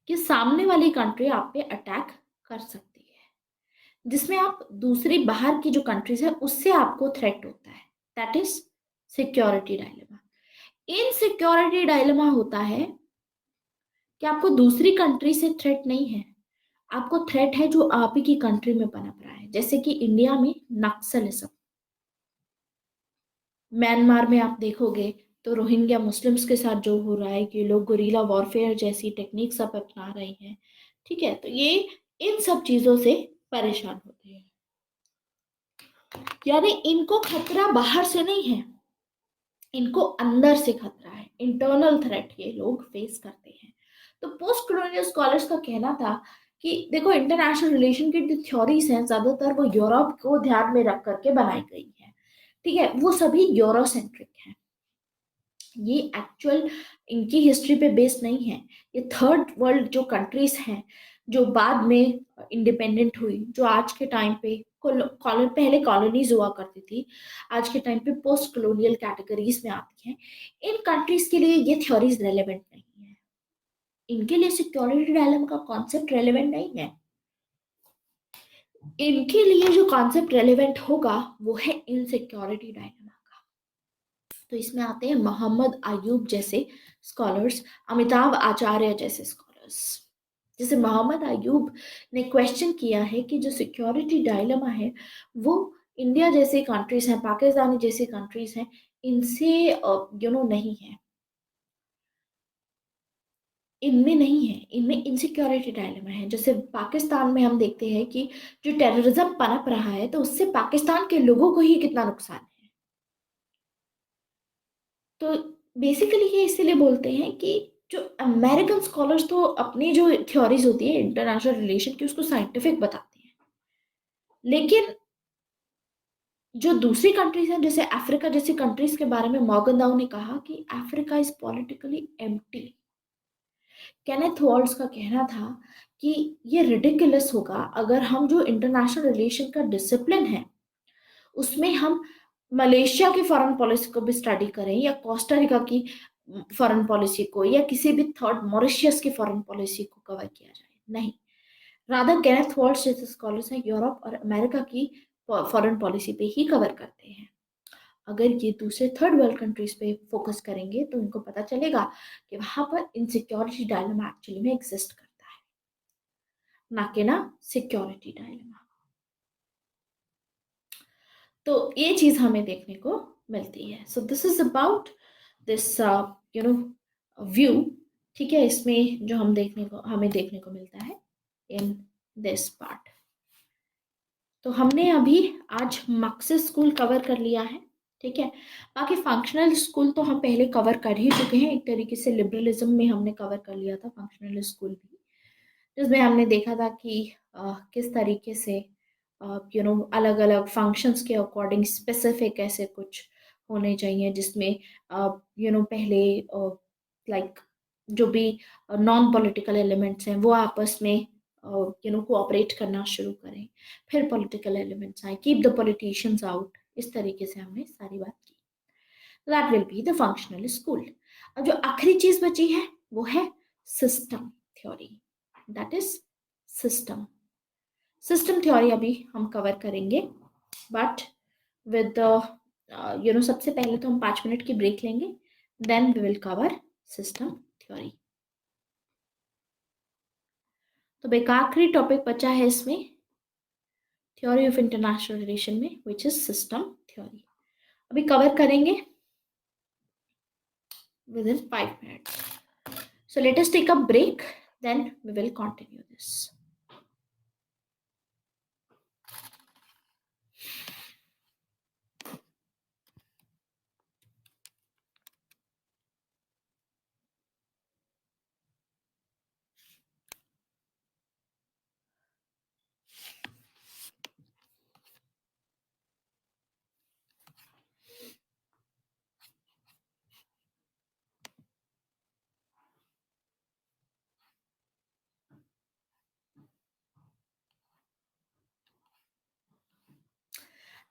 [SPEAKER 1] कि सामने वाली कंट्री आप पे अटैक कर सकती है, जिसमें आप दूसरी बाहर की जो कंट्रीज है उससे आपको थ्रेट होता है। That is security dilemma. Insecurity dilemma होता है कि आपको दूसरी कंट्री से थ्रेट नहीं है, आपको थ्रेट है जो आप ही की कंट्री में पनप रहा है। जैसे कि इंडिया में नक्सलिज्म, म्यांमार में आप देखोगे तो रोहिंग्या मुस्लिम्स के साथ जो हो रहा है कि लोग गुरीला वॉरफेयर जैसी टेक्निक्स अब अपना रहे हैं, ठीक है। तो ये इन सब चीजों से परेशान होते हैं। यानी इनको खतरा बाहर से नहीं है, इनको अंदर से खतरा है, इंटरनल थ्रेट ये लोग फेस करते हैं। तो पोस्ट कॉलोनियल स्कॉलर्स का कहना था कि देखो, इंटरनेशनल रिलेशन की जो थ्योरीज हैं ज्यादातर वो यूरोप को ध्यान में रख करके बनाई गई है, ठीक है, वो सभी यूरोसेंट्रिक हैं। ये एक्चुअल इनकी हिस्ट्री पे बेस्ड नहीं है। ये थर्ड वर्ल्ड जो कंट्रीज हैं, जो बाद में इंडिपेंडेंट हुई, जो आज के टाइम पे पहले कॉलोनीज हुआ करती थी, आज के टाइम पे पोस्ट कॉलोनियल कैटेगरीज में आती हैं, इन कंट्रीज के लिए ये थ्योरीज रेलेवेंट नहीं है। इनके लिए सिक्योरिटी डायलेमा का कॉन्सेप्ट रेलेवेंट नहीं है। इनके लिए जो कॉन्सेप्ट रेलेवेंट होगा वो है इनसिक्योरिटी डायलेमा का। तो इसमें आते हैं मोहम्मद अयूब जैसे स्कॉलर्स, अमिताभ आचार्य जैसे स्कॉलर्स। जैसे मोहम्मद अयूब ने क्वेश्चन किया है कि जो सिक्योरिटी डायलेमा है वो इंडिया जैसे कंट्रीज हैं, पाकिस्तान जैसे कंट्रीज हैं, इनसे नहीं है, इनमें नहीं है, इनमें इनसिक्योरिटी डायलेमा है। जैसे पाकिस्तान में हम देखते हैं कि जो टेररिज्म पनप रहा है तो उससे पाकिस्तान के लोगों को ही कितना नुकसान है। तो बेसिकली ये इसीलिए बोलते हैं कि जो अमेरिकन स्कॉलर्स तो अपनी जो थ्योरीज होती है इंटरनेशनल रिलेशन की उसको साइंटिफिक बताते हैं, लेकिन जो दूसरी कंट्रीज हैं जैसे अफ्रीका जैसी कंट्रीज के बारे में मॉर्गन दाउ ने कहा कि Africa is politically empty. Kenneth walls का कहना था कि ये रिडिकुलस होगा अगर हम जो इंटरनेशनल रिलेशन का डिसिप्लिन है उसमें हम मलेशिया की फॉरेन पॉलिसी को भी स्टडी करें, या कोस्टारिका की फॉरेन पॉलिसी को, या किसी भी थर्ड मॉरिशियस की फॉरेन पॉलिसी को कवर किया जाए। नहीं, रादर केनेथ वॉल्स जैसे स्कॉलर्स हैं यूरोप और अमेरिका की फॉरेन पॉलिसी पे ही कवर करते हैं। अगर ये दूसरे थर्ड वर्ल्ड कंट्रीज पे फोकस करेंगे तो इनको पता चलेगा कि वहां पर इनसिक्योरिटी डायलेमा एक्चुअली में एग्जिस्ट करता है, ना कि ना सिक्योरिटी डायलेमा। तो ये चीज हमें देखने को मिलती है। So this is about this view, ठीक है, इसमें जो हमें देखने को मिलता है इन दिस पार्ट। तो हमने अभी आज मार्क्सिस्ट स्कूल कवर कर लिया है, ठीक है। बाकी फंक्शनल स्कूल तो हम पहले कवर कर ही चुके हैं, एक तरीके से लिबरलिज्म में हमने कवर कर लिया था फंक्शनल स्कूल भी, जिसमें हमने देखा था कि किस तरीके से अलग अलग फंक्शंस के अकॉर्डिंग स्पेसिफिक ऐसे कुछ होने चाहिए जिसमें पहले लाइक जो भी नॉन पॉलिटिकल एलिमेंट्स हैं वो आपस में कोऑपरेट करना शुरू करें, फिर पॉलिटिकल एलिमेंट्स आए, कीप द पॉलिटिशियंस आउट, इस तरीके से हमने सारी बात की। That will be the functional school. अब जो आखिरी चीज बची है वो है system theory, that is system. System theory अभी हम कवर करेंगे, बट विद सबसे पहले तो हम 5 मिनट की ब्रेक लेंगे, then we will cover system theory. तो एक आखिरी टॉपिक बचा है इसमें थ्योरी ऑफ इंटरनेशनल रिलेशन में, विच इज सिस्टम थ्योरी। अभी कवर करेंगे with in 5 minutes. So let us take a break, then we will continue this.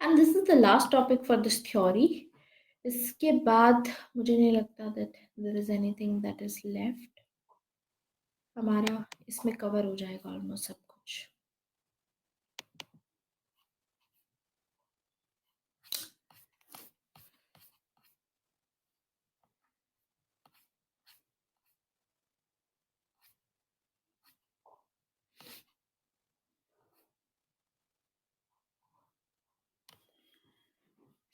[SPEAKER 1] And this is the last topic for this theory. इसके बाद मुझे नहीं लगता that there is anything that is left. हमारा इसमें cover हो जाएगा almost सब कुछ।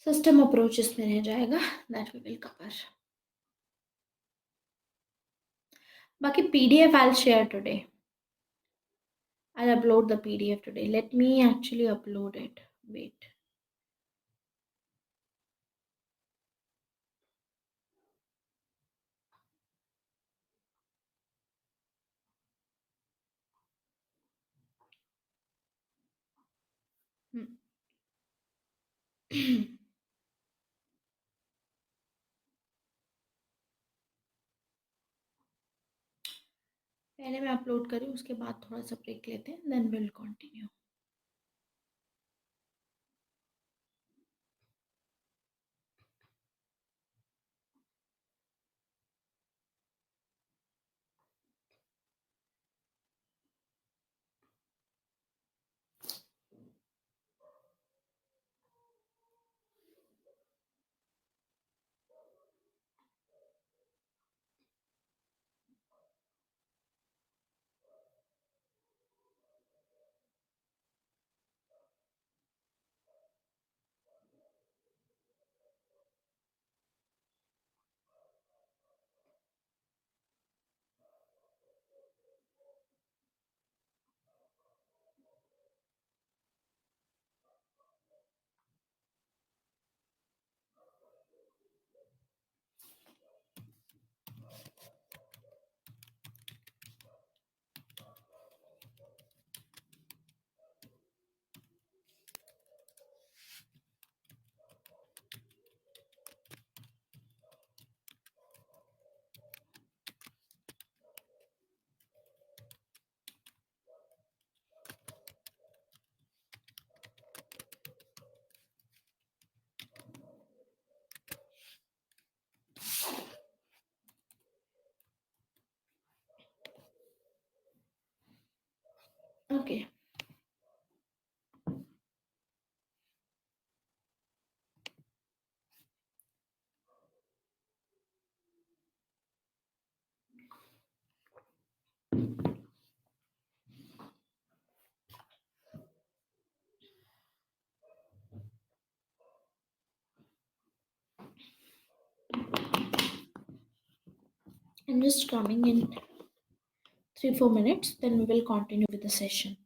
[SPEAKER 1] सिस्टम अप्रोच इसमें रह जाएगा, दैट वी विल कवर। बाकी PDF I'll share today. I'll upload the PDF today. Let me actually upload it. Wait. पहले मैं अपलोड करूँ, उसके बाद थोड़ा सा ब्रेक लेते हैं, then will continue. Okay, I'm just coming in 3-4 minutes, then we will continue with the session.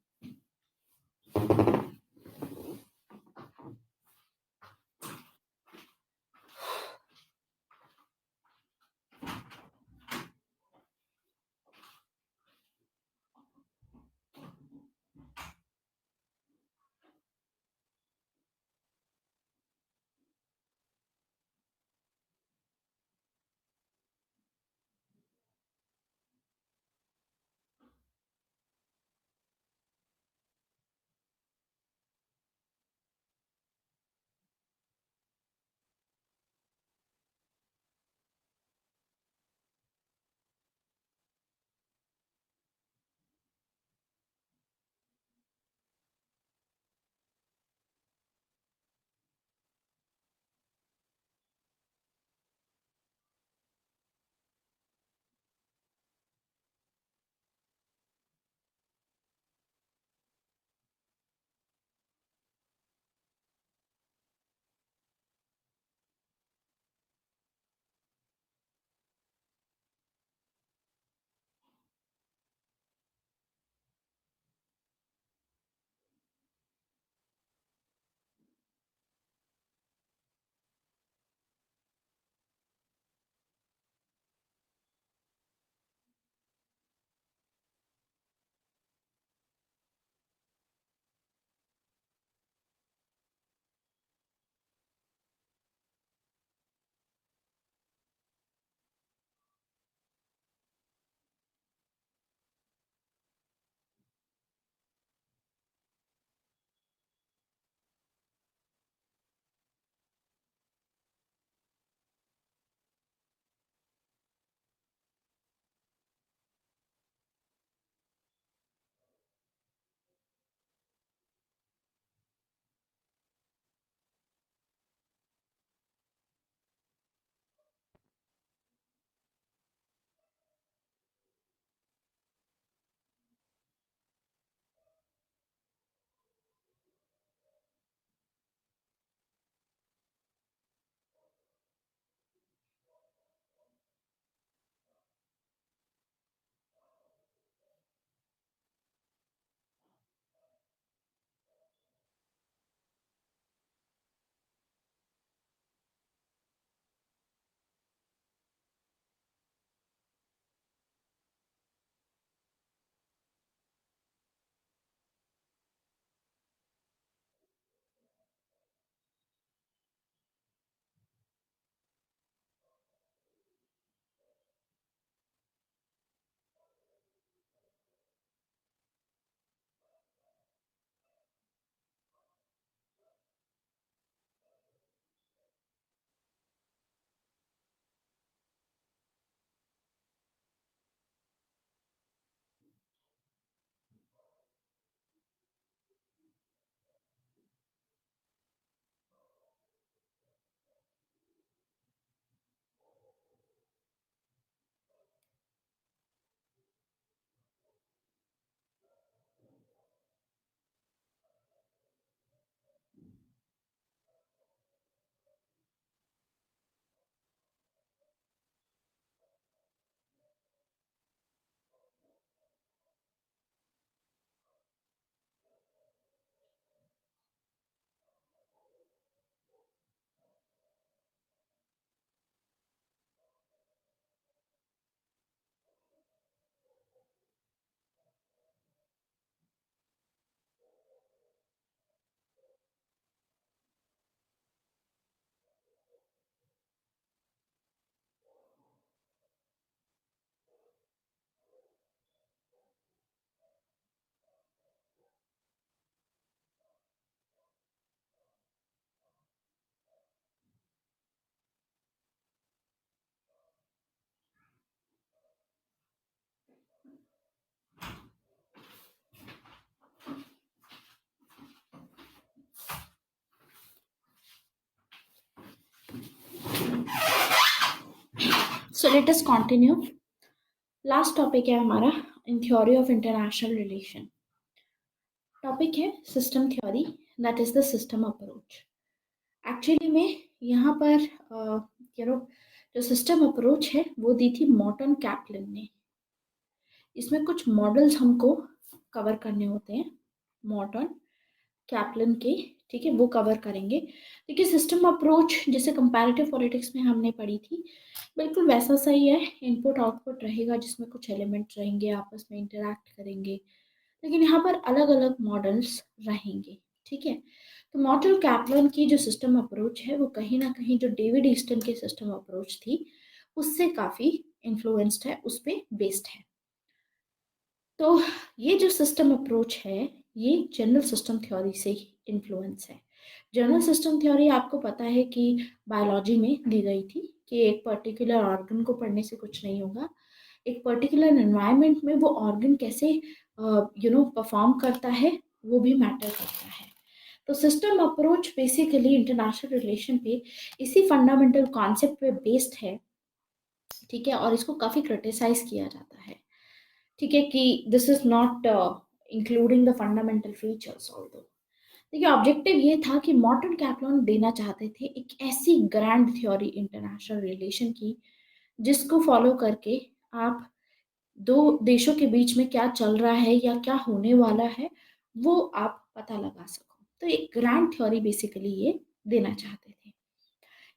[SPEAKER 1] So let us continue. Last topic है हमारा in theory of international relation. Topic है system theory, that is the system approach. Actually में यहाँ पर जो system approach है वो दी थी मॉर्टन कैप्लन ने। इसमें कुछ मॉडल्स हमको कवर करने होते हैं मॉर्टन कैप्लन के, ठीक है, वो कवर करेंगे। देखिए सिस्टम अप्रोच जैसे कंपैरेटिव पॉलिटिक्स में हमने पढ़ी थी, बिल्कुल वैसा सही है। इनपुट आउटपुट रहेगा जिसमें कुछ एलिमेंट रहेंगे, आपस में इंटरैक्ट करेंगे, लेकिन यहाँ पर अलग अलग मॉडल्स रहेंगे, ठीक है। तो मॉर्टन कैप्लन की जो सिस्टम अप्रोच है वो कहीं ना कहीं जो डेविड ईस्टन की सिस्टम अप्रोच थी उससे काफ़ी इन्फ्लुएंस्ड है, उस पर बेस्ड है। तो ये जो सिस्टम अप्रोच है ये जनरल सिस्टम थ्योरी से ही इन्फ्लुएंस है। जनरल सिस्टम थ्योरी आपको पता है कि बायोलॉजी में दी गई थी कि एक पर्टिकुलर ऑर्गन को पढ़ने से कुछ नहीं होगा, एक पर्टिकुलर एनवायरनमेंट में वो ऑर्गन कैसे परफॉर्म करता है वो भी मैटर करता है। तो system approach basically international relation पे इसी फंडामेंटल कॉन्सेप्ट पे बेस्ड है, ठीक है, और इसको काफ़ी क्रिटिसाइज किया जाता है, ठीक है, कि this is not including the fundamental features although. देखिए ऑब्जेक्टिव ये था कि मॉर्टन कैप्लन देना चाहते थे एक ऐसी ग्रैंड थ्योरी इंटरनेशनल रिलेशन की जिसको फॉलो करके आप दो देशों के बीच में क्या चल रहा है या क्या होने वाला है वो आप पता लगा सको। तो एक ग्रैंड थ्योरी बेसिकली ये देना चाहते थे,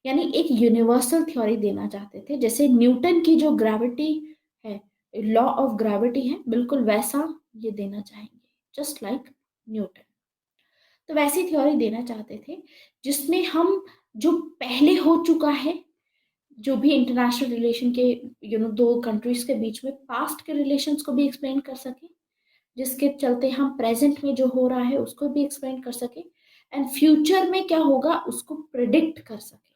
[SPEAKER 1] यानी एक यूनिवर्सल थ्योरी देना चाहते थे। जैसे न्यूटन की जो ग्रेविटी है, लॉ ऑफ ग्रेविटी है, बिल्कुल वैसा ये देना चाहेंगे, जस्ट लाइक न्यूटन। तो वैसी थ्योरी देना चाहते थे जिसमें हम जो पहले हो चुका है, जो भी इंटरनेशनल रिलेशन के दो कंट्रीज के बीच में पास्ट के रिलेशंस को भी एक्सप्लेन कर सके, जिसके चलते हम प्रेजेंट में जो हो रहा है उसको भी एक्सप्लेन कर सके, एंड फ्यूचर में क्या होगा उसको प्रिडिक्ट कर सके।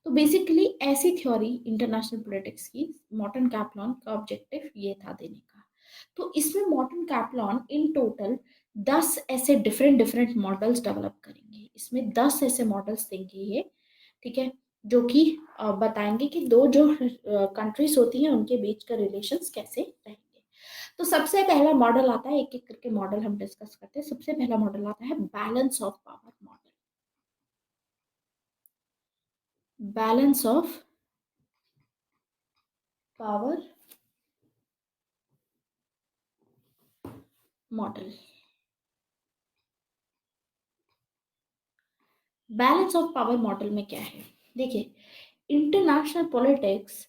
[SPEAKER 1] तो बेसिकली ऐसी थ्योरी इंटरनेशनल पॉलिटिक्स की मॉर्टन कैप्लॉन का ऑब्जेक्टिव ये था देने का। तो इसमें मॉर्टन कैप्लॉन इन टोटल 10 ऐसे डिफरेंट डिफरेंट मॉडल्स डेवलप करेंगे। इसमें 10 ऐसे मॉडल्स देंगे ये, ठीक है, जो कि बताएंगे कि दो जो कंट्रीज होती हैं उनके बीच का रिलेशंस कैसे रहेंगे। तो सबसे पहला मॉडल आता है, एक एक करके मॉडल हम डिस्कस करते हैं। सबसे पहला मॉडल आता है balance of power model. Balance of power model. Balance of power model में क्या है, देखिए इंटरनेशनल पॉलिटिक्स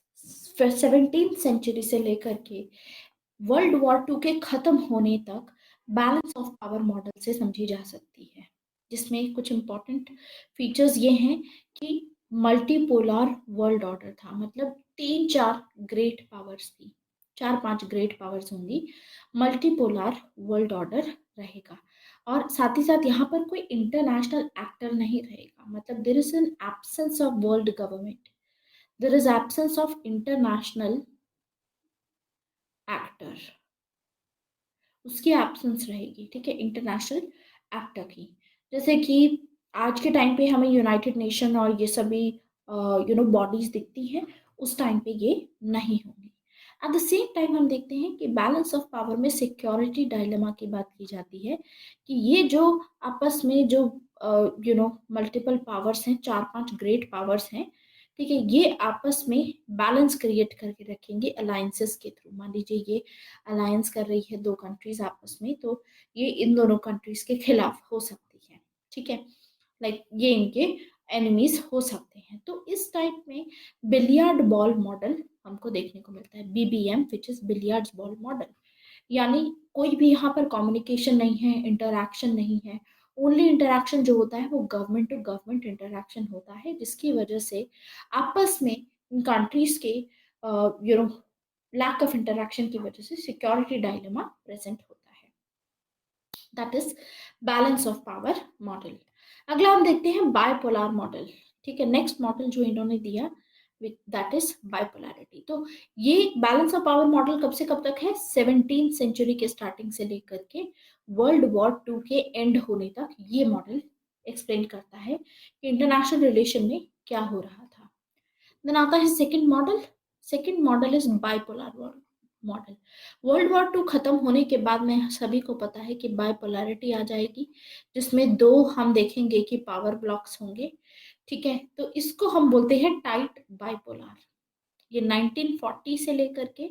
[SPEAKER 1] 17th सेंचुरी से लेकर के वर्ल्ड वॉर टू के खत्म होने तक बैलेंस ऑफ पावर मॉडल से समझी जा सकती है, जिसमें कुछ इंपॉर्टेंट फीचर्स ये हैं कि मल्टीपोलर वर्ल्ड ऑर्डर था, मतलब तीन चार ग्रेट पावर्स थी, चार पांच ग्रेट पावर्स होंगी, मल्टीपोलर वर्ल्ड ऑर्डर रहेगा, और साथ ही साथ यहाँ पर कोई इंटरनेशनल एक्टर नहीं रहेगा, मतलब there is an absence of world government, there is absence of international actor, उसकी एब्सेंस रहेगी, ठीक है, इंटरनेशनल एक्टर की। जैसे कि आज के टाइम पे हमें यूनाइटेड नेशन और ये सभी बॉडीज दिखती हैं, उस टाइम पे ये नहीं होंगी। एट द सेम टाइम हम देखते हैं कि बैलेंस ऑफ पावर में सिक्योरिटी डायलेमा की बात की जाती है कि ये जो आपस में जो मल्टीपल पावर्स हैं, चार पांच ग्रेट पावर्स हैं, ठीक है, ये आपस में बैलेंस क्रिएट करके रखेंगे अलायंसेस के थ्रू। मान लीजिए ये अलायंस कर रही है दो कंट्रीज आपस में, तो ये इन दोनों कंट्रीज के खिलाफ हो सकती है, ठीक है, लाइक ये इनके एनिमीज हो सकते हैं। तो इस टाइप में बिलियर्ड बॉल मॉडल हमको देखने को मिलता है, BBM which is billiards ball model, यानी कोई भी यहाँ पर कम्युनिकेशन नहीं है, इंटरैक्शन नहीं है, ओनली इंटरैक्शन जो होता है वो गवर्नमेंट टू गवर्नमेंट इंटरैक्शन होता है, जिसकी वजह से आपस में इन कंट्रीज के लैक ऑफ इंटरैक्शन की वजह से सिक्योरिटी डायलेमा प्रेजेंट होता है। That is balance of power model. अगला हम देखते हैं बायपोलर मॉडल, ठीक है, नेक्स्ट मॉडल जो इन्होंने दिया दैट इज बाइपोलैरिटी। तो ये बैलेंस ऑफ पावर मॉडल कब से कब तक है, 17th सेंचुरी के स्टार्टिंग से लेकर के वर्ल्ड वॉर टू के एंड होने तक ये मॉडल एक्सप्लेन करता है कि इंटरनेशनल रिलेशन में क्या हो रहा था। देन आता है second model. Second model is bipolar model. World war two खत्म होने के बाद में सभी को पता है कि बाइपोलैरिटी आ जाएगी, जिसमें दो हम देखेंगे कि पावर ब्लॉक्स होंगे। ठीक है, तो इसको हम बोलते हैं टाइट बाइपोलर। ये 1940 से लेकर के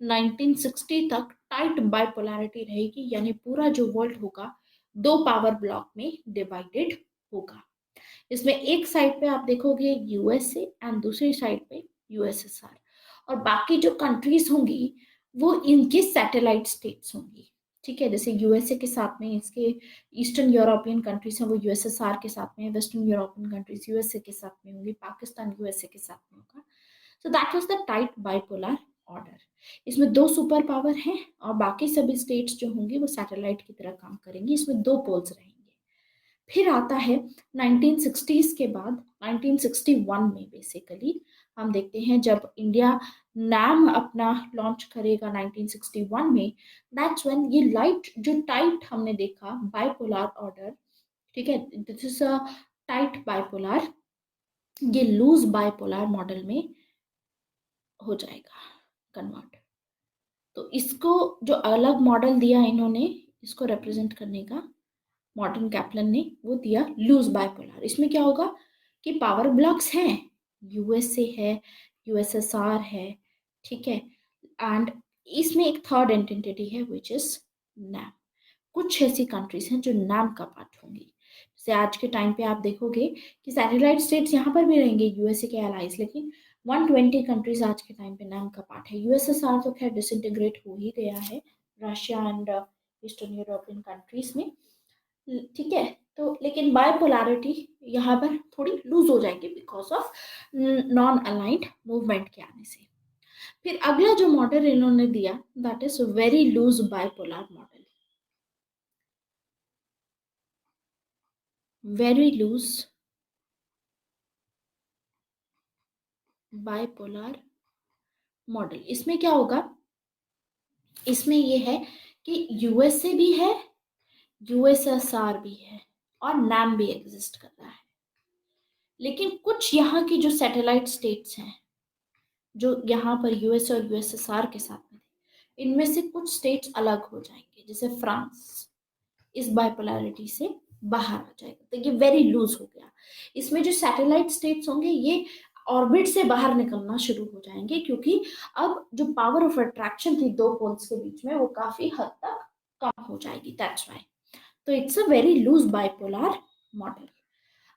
[SPEAKER 1] 1960 तक टाइट बाइपोलैरिटी रहेगी, यानी पूरा जो वर्ल्ड होगा दो पावर ब्लॉक में डिवाइडेड होगा। इसमें एक साइड पे आप देखोगे यूएसए एंड दूसरी साइड पे यूएसएसआर, और बाकी जो कंट्रीज होंगी वो इनकी सैटेलाइट स्टेट्स होंगी। ठीक है, जैसे यूएसए के साथ में इसके ईस्टर्न यूरोपियन कंट्रीज हैं वो यूएसएसआर के साथ में, वेस्टर्न यूरोपियन कंट्रीज यूएसए के साथ में होंगी, पाकिस्तान यूएसए के साथ में होगा। So that was the tight bipolar order. इसमें दो सुपर पावर हैं और बाकी सभी स्टेट्स जो होंगी वो सैटेलाइट की तरह काम करेंगी, इसमें दो पोल्स रहेंगे। फिर आता है 1960s के बाद 1961 में बेसिकली हम देखते हैं जब इंडिया नाम अपना लॉन्च करेगा 1961 में, दैट्स व्हेन ये लाइट जो टाइट हमने देखा बाइपोलर ऑर्डर, ठीक है, this is a tight bipolar, ये लूज बाइपोलर मॉडल में हो जाएगा कन्वर्ट। तो इसको जो अलग मॉडल दिया इन्होंने इसको रिप्रेजेंट करने का, मॉर्टन कैप्लन ने, वो दिया लूज बाइपोलर। इसमें क्या होगा कि पावर ब्लॉक्स हैं, यूएसए है, यूएसएसआर है, ठीक है, एंड इसमें एक थर्ड एंटिटी है विच इज नैम। कुछ ऐसी कंट्रीज हैं जो नैम का पार्ट होंगी। जैसे आज के टाइम पे आप देखोगे कि सैटेलाइट स्टेट्स यहाँ पर भी रहेंगे यूएसए के एलाइज, लेकिन 120 कंट्रीज आज के टाइम पे नैम का पार्ट है। यूएसएसआर तो खैर डिसइंटीग्रेट हो ही गया है Russia and eastern European countries में। ठीक है, तो लेकिन बायपोलैरिटी यहाँ पर थोड़ी लूज हो जाएगी because of non aligned movement के आने से। फिर अगला जो मॉडल इन्होंने दिया that is very loose bipolar model. Very loose bipolar model, इसमें क्या होगा, इसमें ये है कि यूएसए भी है, यूएसएसआर भी है और नैम भी एग्जिस्ट कर रहा है, लेकिन कुछ यहाँ की जो सैटेलाइट स्टेट्स हैं जो यहाँ पर यूएस और यूएसएसआर के साथ में थे, इनमें से कुछ स्टेट्स अलग हो जाएंगे, जैसे फ्रांस इस बाइपोलैरिटी से बाहर आ जाएगा, तो ये वेरी लूज हो गया। इसमें जो सैटेलाइट स्टेट्स होंगे ये ऑर्बिट से बाहर निकलना शुरू हो जाएंगे, क्योंकि अब जो पावर ऑफ अट्रैक्शन थी दो पोल्स के बीच में वो काफी हद तक कम हो जाएगी, दैट्स व्हाई। तो it's a very loose bipolar model.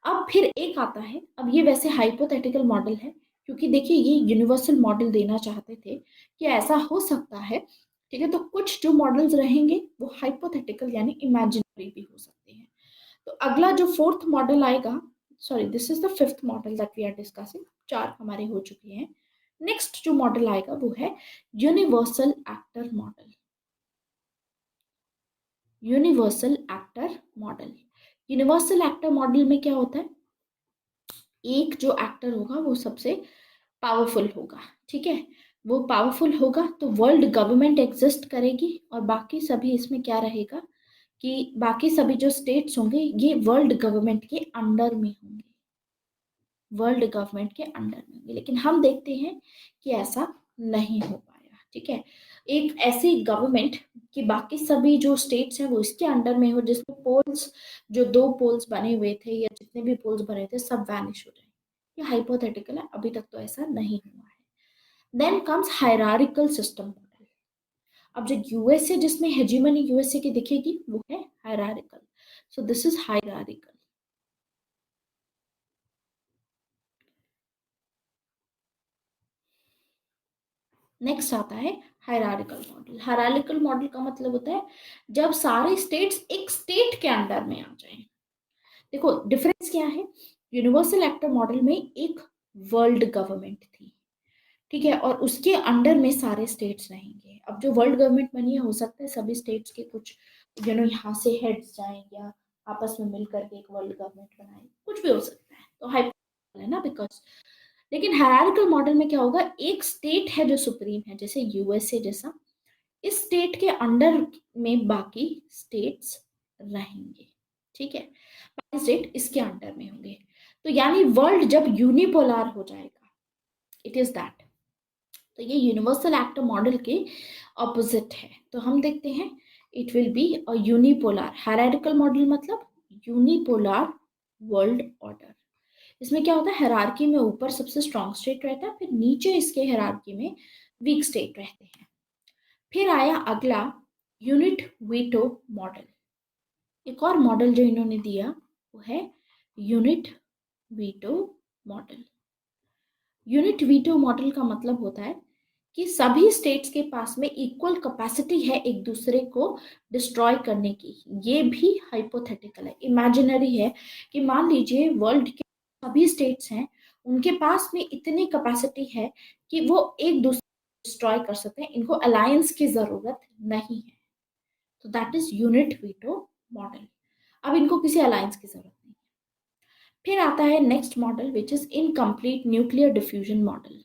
[SPEAKER 1] अब फिर एक आता है, अब ये वैसे हाइपोथेटिकल मॉडल है, क्योंकि देखिए ये यूनिवर्सल मॉडल देना चाहते थे कि ऐसा हो सकता है, ठीक है, तो कुछ जो मॉडल्स रहेंगे वो हाइपोथेटिकल यानी इमेजिनरी भी हो सकते हैं। तो अगला जो फोर्थ मॉडल आएगा, sorry this is the fifth model that we are discussing, चार हमारे हो चुके हैं। नेक्स्ट जो मॉडल आएगा वो है universal actor model. Universal actor model, universal actor model में क्या होता है, एक जो एक्टर होगा वो सबसे पावरफुल होगा, ठीक है, वो पावरफुल होगा तो वर्ल्ड गवर्नमेंट एग्जिस्ट करेगी, और बाकी सभी इसमें क्या रहेगा कि बाकी सभी जो स्टेट्स होंगे ये वर्ल्ड गवर्नमेंट के अंडर में होंगे, वर्ल्ड गवर्नमेंट के अंडर में होंगे। लेकिन हम देखते हैं कि ऐसा नहीं हो पाया, ठीक है, एक ऐसी गवर्नमेंट कि बाकी सभी जो स्टेट्स हैं वो इसके अंडर में हो, जिसमें पोल्स, जो दो पोल्स बने हुए थे या जितने भी पोल्स बने थे सब वैनिश हो जाए, ये हाइपोथेटिकल है, अभी तक तो ऐसा नहीं हुआ है। Then comes hierarchical system model. अब जो यूएसए जिसमें हेजीमनी यूएसए की दिखेगी वो है hierarchical, so this is hierarchical. Next आता है हायरार्किकल मॉडल। हायरार्किकल मॉडल का मतलब होता है जब सारे स्टेट्स एक स्टेट के अंडर में आ जाए। देखो डिफरेंस क्या है, यूनिवर्सल एक्टर मॉडल में एक वर्ल्ड गवर्नमेंट थी, ठीक है, और उसके अंडर में सारे स्टेट्स रहेंगे। अब जो वर्ल्ड गवर्नमेंट बनी है हो सकता है सभी स्टेट्स के कुछ यहाँ से हेड्स जाएं या आपस में मिल करके एक वर्ल्ड गवर्नमेंट बनाए, कुछ भी हो सकता है, तो हाइपोथेटिकल है ना, बिकॉज लेकिन हायरार्किकल मॉडल में क्या होगा, एक स्टेट है जो सुप्रीम है, जैसे यूएसए जैसा, इस स्टेट के अंडर में बाकी स्टेट्स रहेंगे, ठीक है, बाकी स्टेट इसके अंडर में होंगे। तो यानी वर्ल्ड जब यूनिपोलर हो जाएगा, इट इज दैट तो ये यूनिवर्सल एक्टर मॉडल के ऑपोजिट है। तो हम देखते हैं it will be a unipolar hierarchical model, मतलब यूनिपोलर वर्ल्ड ऑर्डर। इसमें क्या होता है, हायरार्की में ऊपर सबसे स्ट्रॉन्ग स्टेट रहता है, फिर नीचे इसके हायरार्की में वीक स्टेट रहते हैं। फिर आया अगला यूनिट वीटो मॉडल। एक और मॉडल जो इन्होंने दिया वो है unit veto model. Unit veto model का मतलब होता है कि सभी स्टेट्स के पास में इक्वल कैपेसिटी है एक दूसरे को डिस्ट्रॉय करने की। ये भी हाइपोथेटिकल है, इमेजिनरी है, कि मान लीजिए वर्ल्ड के सभी स्टेट्स हैं, उनके पास में इतनी कैपेसिटी है कि वो एक दूसरे को डिस्ट्रॉय कर सकते हैं, इनको अलायंस की जरूरत नहीं है। तो that is unit veto model. अब इनको किसी अलायंस की जरूरत नहीं। फिर आता है next model which is incomplete nuclear diffusion model.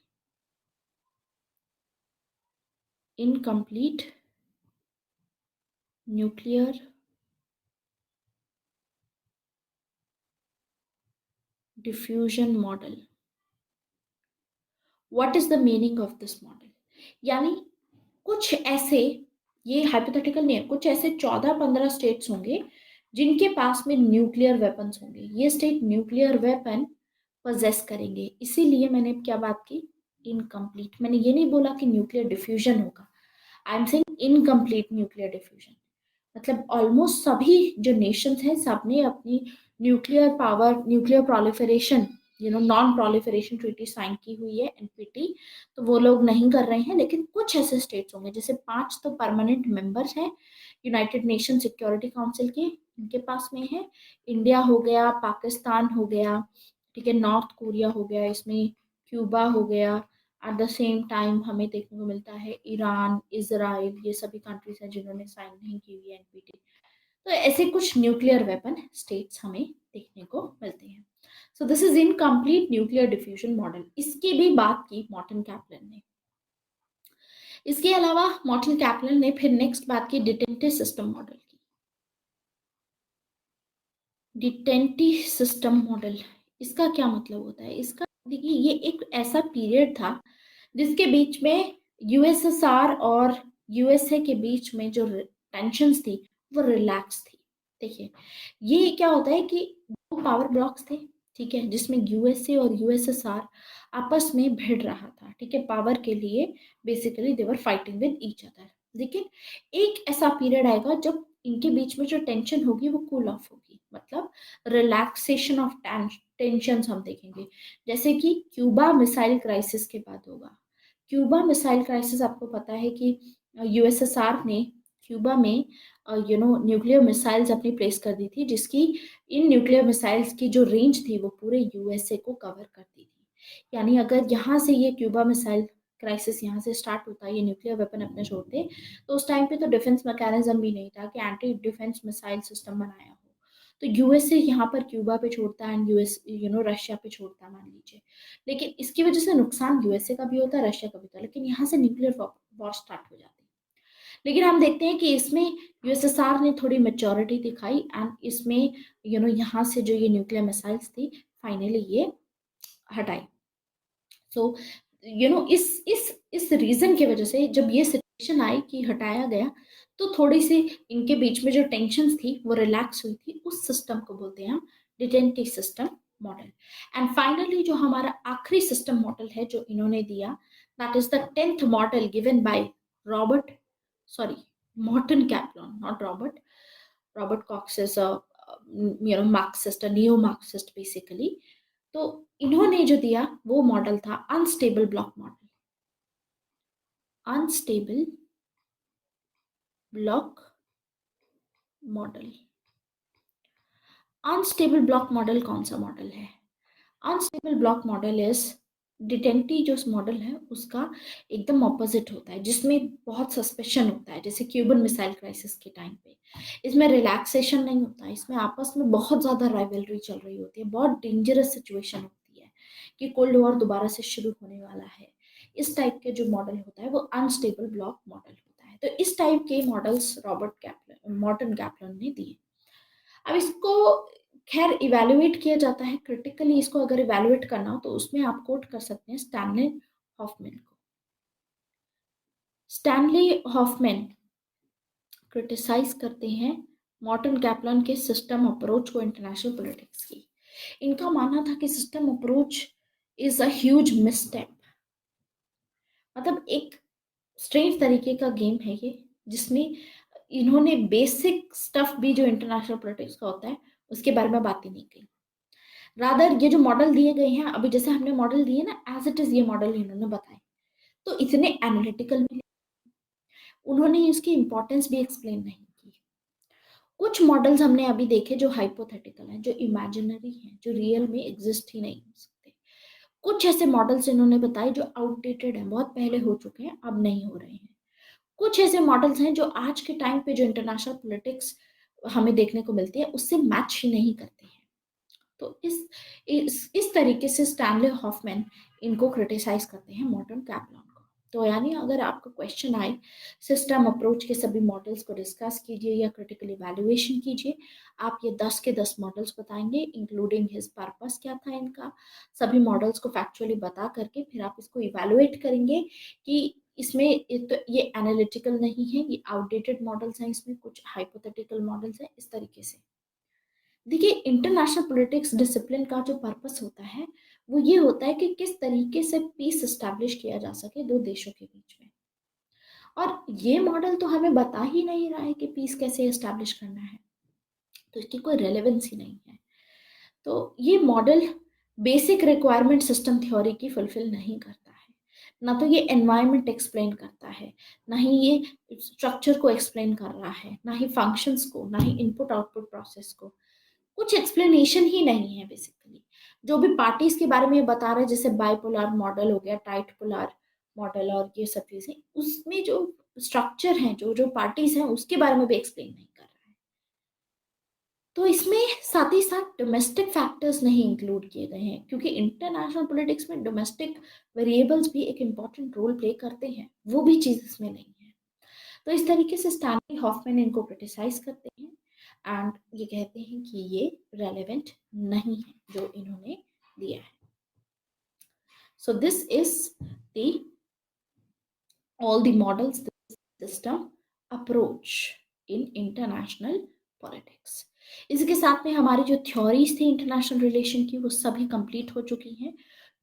[SPEAKER 1] Incomplete nuclear diffusion model. What is the meaning of this model? यानी कुछ ऐसे, ये हाइपोथेटिकल नहीं है, कुछ ऐसे 14-15 स्टेट्स होंगे जिनके पास में न्यूक्लियर वेपन्स होंगे। ये स्टेट न्यूक्लियर वेपन पोजेस करेंगे, इसीलिए मैंने क्या बात की, इनकम्प्लीट। मैंने ये नहीं बोला कि न्यूक्लियर डिफ्यूजन होगा, I am saying incomplete nuclear diffusion. मतलब ऑलमोस्ट सभी जो नेशंस हैं सबने अपनी nuclear power, nuclear proliferation, non proliferation treaty sign की हुई है, एनपीटी। तो वो लोग नहीं कर रहे हैं, लेकिन कुछ ऐसे स्टेट्स होंगे, जैसे 5 तो परमानेंट मेंबर्स हैं यूनाइटेड नेशन सिक्योरिटी काउंसिल के, इनके पास में है। इंडिया हो गया, पाकिस्तान हो गया, ठीक है, नॉर्थ कोरिया हो गया, इसमें क्यूबा हो गया। एट द सेम टाइम हमें देखने को मिलता है ईरान, इजराइल, ये सभी कंट्रीज हैं जिन्होंने साइन नहीं की हुई है एनपीटी। तो ऐसे कुछ न्यूक्लियर वेपन स्टेट्स हमें देखने को मिलते हैं। So this is incomplete nuclear diffusion model. इसकी भी बात की मॉर्टन कैप्लन ने। इसके अलावा मॉर्टन कैप्लन ने फिर नेक्स्ट बात की डिटेंटिव सिस्टम मॉडल की। डिटेंटिव सिस्टम मॉडल, इसका क्या मतलब होता है? इसका देखिए, ये एक ऐसा पीरियड था जिसके बीच में यूएसएसआर और यूएसए के बीच में जो टेंशन्स थी वो रिलैक्स थी। देखिए, ये क्या होता है कि दो पावर ब्लॉक्स थे, ठीक है, जिसमें यूएसए और यूएसएसआर आपस में भिड़ रहा था, ठीक है, पावर के लिए। Basically they were fighting with each other. लेकिन एक ऐसा पीरियड आएगा जब इनके बीच में जो टेंशन होगी वो कूल ऑफ होगी, मतलब रिलैक्सेशन ऑफ टेंशन हम देखेंगे। जैसे कि क्यूबा मिसाइल क्राइसिस के बाद होगा। क्यूबा मिसाइल क्राइसिस, आपको पता है कि यूएसएसआर ने क्यूबा में न्यूक्लियर मिसाइल्स अपनी प्लेस कर दी थी, जिसकी इन न्यूक्लियर मिसाइल्स की जो रेंज थी वो पूरे यूएसए को कवर करती थी। यानी अगर यहाँ से ये क्यूबा मिसाइल क्राइसिस यहाँ से स्टार्ट होता, ये न्यूक्लियर वेपन अपने छोड़ते, तो उस टाइम पे तो डिफेंस मैकेनिज्म भी नहीं था कि एंटी डिफेंस मिसाइल सिस्टम बनाया हो। तो यूएसए यहाँ पर क्यूबा पे छोड़ता एंड यूएस रशिया पे छोड़ता, मान लीजिए। लेकिन इसकी वजह से नुकसान यूएसए का भी होता है, रशिया का भी होता है, लेकिन यहाँ से न्यूक्लियर वॉर स्टार्ट हो जाती है। लेकिन हम देखते हैं कि इसमें यूएसएसआर ने थोड़ी मेच्योरिटी दिखाई एंड इसमें यहाँ से जो ये न्यूक्लियर मिसाइल्स थी फाइनली ये हटाई। सो इस रीजन की वजह से जब ये सिचुएशन आई कि हटाया गया, तो थोड़ी सी इनके बीच में जो टेंशन थी वो रिलैक्स हुई थी। उस सिस्टम को बोलते हैं हम detentive system model. And finally जो हमारा आखिरी सिस्टम मॉडल है जो इन्होंने दिया, that is the 10th model given by Robert, sorry, Morton Kaplan, not Robert. Robert Cox is a Marxist, neo Marxist basically. तो इन्होंने जो दिया वो मॉडल था unstable block model. Unstable block model. Unstable block model कौन सा model है? Unstable block model is detente, जो मॉडल है उसका एकदम ऑपोजिट होता है, जिसमें बहुत सस्पेशन होता है, जैसे क्यूबन मिसाइल क्राइसिस के टाइम पे। इसमें रिलैक्सेशन नहीं होता, इसमें आपस में बहुत ज्यादा राइवलरी चल रही होती है, बहुत डेंजरस सिचुएशन होती है कि कोल्ड वॉर दोबारा से शुरू होने वाला है। इस टाइप के जो मॉडल होता है वो अनस्टेबल ब्लॉक मॉडल होता है। तो इस टाइप के models Robert Kaplan, Morton Kaplan ने दिए। अब इसको खैर इवेल्युएट किया जाता है क्रिटिकली। इसको अगर इवेल्युएट करना हो तो उसमें आप कोट कर सकते हैं स्टैनले हॉफमैन को। स्टैनली हॉफमैन क्रिटिसाइज करते हैं मॉर्टन कैपलन के सिस्टम अप्रोच को इंटरनेशनल पॉलिटिक्स की। इनका मानना था कि system approach is a huge misstep. मतलब एक स्ट्रेंज तरीके का गेम है ये, जिसमें इन्होंने बेसिक स्टफ भी जो इंटरनेशनल पॉलिटिक्स का होता है उसके बारे में बात ही नहीं की। रादर ये जो मॉडल दिए गए हैं अभी, जैसे हमने मॉडल दिए ना, एज इट इज ये मॉडल इन्होंने बताए, तो इतने एनालिटिकल भी, उन्होंने इसकी इंपॉर्टेंस भी एक्सप्लेन नहीं की। कुछ मॉडल्स हमने अभी देखे जो हाइपोथेटिकल हैं, जो इमेजिनरी हैं, जो रियल में एग्जिस्ट ही नहीं हो सकते। कुछ ऐसे मॉडल्स इन्होंने बताए जो आउटडेटेड हैं, बहुत पहले हो चुके हैं, अब नहीं हो रहे हैं। कुछ ऐसे मॉडल्स हैं जो आज के टाइम पे जो इंटरनेशनल पॉलिटिक्स हमें देखने को मिलती है उससे मैच ही नहीं करते हैं। तो इस तरीके से स्टैनले हॉफमैन इनको क्रिटिसाइज करते हैं मॉडर्न कैपलॉन को। तो यानी अगर आपका क्वेश्चन आए, सिस्टम अप्रोच के सभी मॉडल्स को डिस्कस कीजिए या क्रिटिकल इवैल्यूएशन कीजिए, आप ये 10 के 10 मॉडल्स बताएंगे, इंक्लूडिंग हिज पर्पस क्या था इनका, सभी मॉडल्स को फैक्चुअली बता करके फिर आप इसको इवैल्यूएट करेंगे कि इसमें ये एनालिटिकल नहीं है, ये आउटडेटेड मॉडल्स हैं, इसमें कुछ हाइपोथेटिकल मॉडल्स हैं, इस तरीके से। देखिए, इंटरनेशनल पॉलिटिक्स डिसिप्लिन का जो पर्पस होता है वो ये होता है कि किस तरीके से पीस एस्टैब्लिश किया जा सके दो देशों के बीच में। और ये मॉडल तो हमें बता ही नहीं रहा है कि पीस कैसे एस्टैब्लिश करना है, तो इसकी कोई रेलेवेंस ही नहीं है। तो ये model basic requirement system theory की फुलफिल नहीं करता है। ना तो ये एनवायरनमेंट एक्सप्लेन करता है, ना ही ये स्ट्रक्चर को एक्सप्लेन कर रहा है, ना ही फंक्शंस को, ना ही इनपुट आउटपुट प्रोसेस को। कुछ एक्सप्लेनेशन ही नहीं है बेसिकली। जो भी पार्टीज के बारे में बता रहे हैं, जैसे बाइपोलर मॉडल हो गया, टाइट पोलर मॉडल और ये सब चीजें, उसमें जो स्ट्रक्चर है, जो जो पार्टीज हैं उसके बारे में भी एक्सप्लेन नहीं कर रहा है। तो इसमें साथ ही साथ डोमेस्टिक फैक्टर्स नहीं इंक्लूड किए गए हैं, क्योंकि इंटरनेशनल पॉलिटिक्स में डोमेस्टिक वेरिएबल्स भी एक इम्पॉर्टेंट रोल प्ले करते हैं, वो भी चीज इसमें नहीं है। तो इस तरीके से स्टैनली हॉफमैन इनको क्रिटिसाइज करते हैं एंड ये कहते हैं कि ये रेलेवेंट नहीं है जो इन्होंने दिया है। So this is the all the models, the system approach in international politics। इसके साथ में हमारी जो थ्योरीज थी इंटरनेशनल रिलेशन की वो सभी कंप्लीट हो चुकी हैं।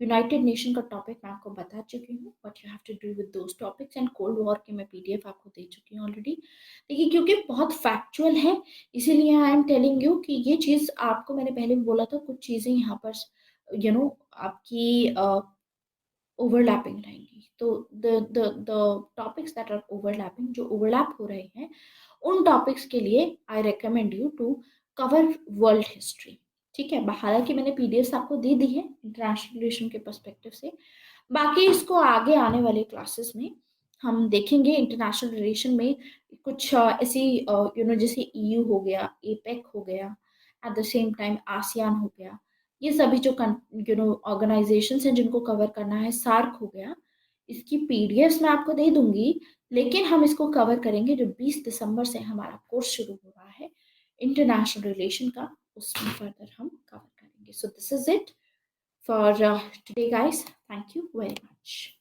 [SPEAKER 1] यूनाइटेड नेशन का टॉपिक मैं आपको बता चुकी हूँ, but you have to do with those topics, and cold war के मैं पीडीएफ आपको दे चुकी हूँ ऑलरेडी। देखिए, क्योंकि बहुत फैक्चुअल है इसीलिए आई एम टेलिंग यू कि ये चीज़ आपको मैंने पहले भी बोला था, कुछ चीज़ें यहाँ पर आपकी ओवरलैपिंग रहेंगी। तो the topics that are overlapping, जो ओवरलैप हो रहे हैं, उन टॉपिक्स के लिए I recommend you to cover world history. ठीक है, हालांकि मैंने पीडीएफ आपको दे दी है इंटरनेशनल रिलेशन के पर्सपेक्टिव से। बाकी इसको आगे आने वाले क्लासेस में हम देखेंगे। इंटरनेशनल रिलेशन में कुछ ऐसी जैसे ईयू हो गया, एपेक हो गया, eight the same time ASEAN हो गया, ये सभी जो ऑर्गेनाइजेशंस हैं जिनको कवर करना है, सार्क हो गया, इसकी पीडीएफ मैं आपको दे दूंगी। लेकिन हम इसको कवर करेंगे जो 20 दिसंबर से हमारा कोर्स शुरू हो रहा है इंटरनेशनल रिलेशन का, उसमें फर्दर हम कवर करेंगे। So this is it for today, guys. Thank you very much.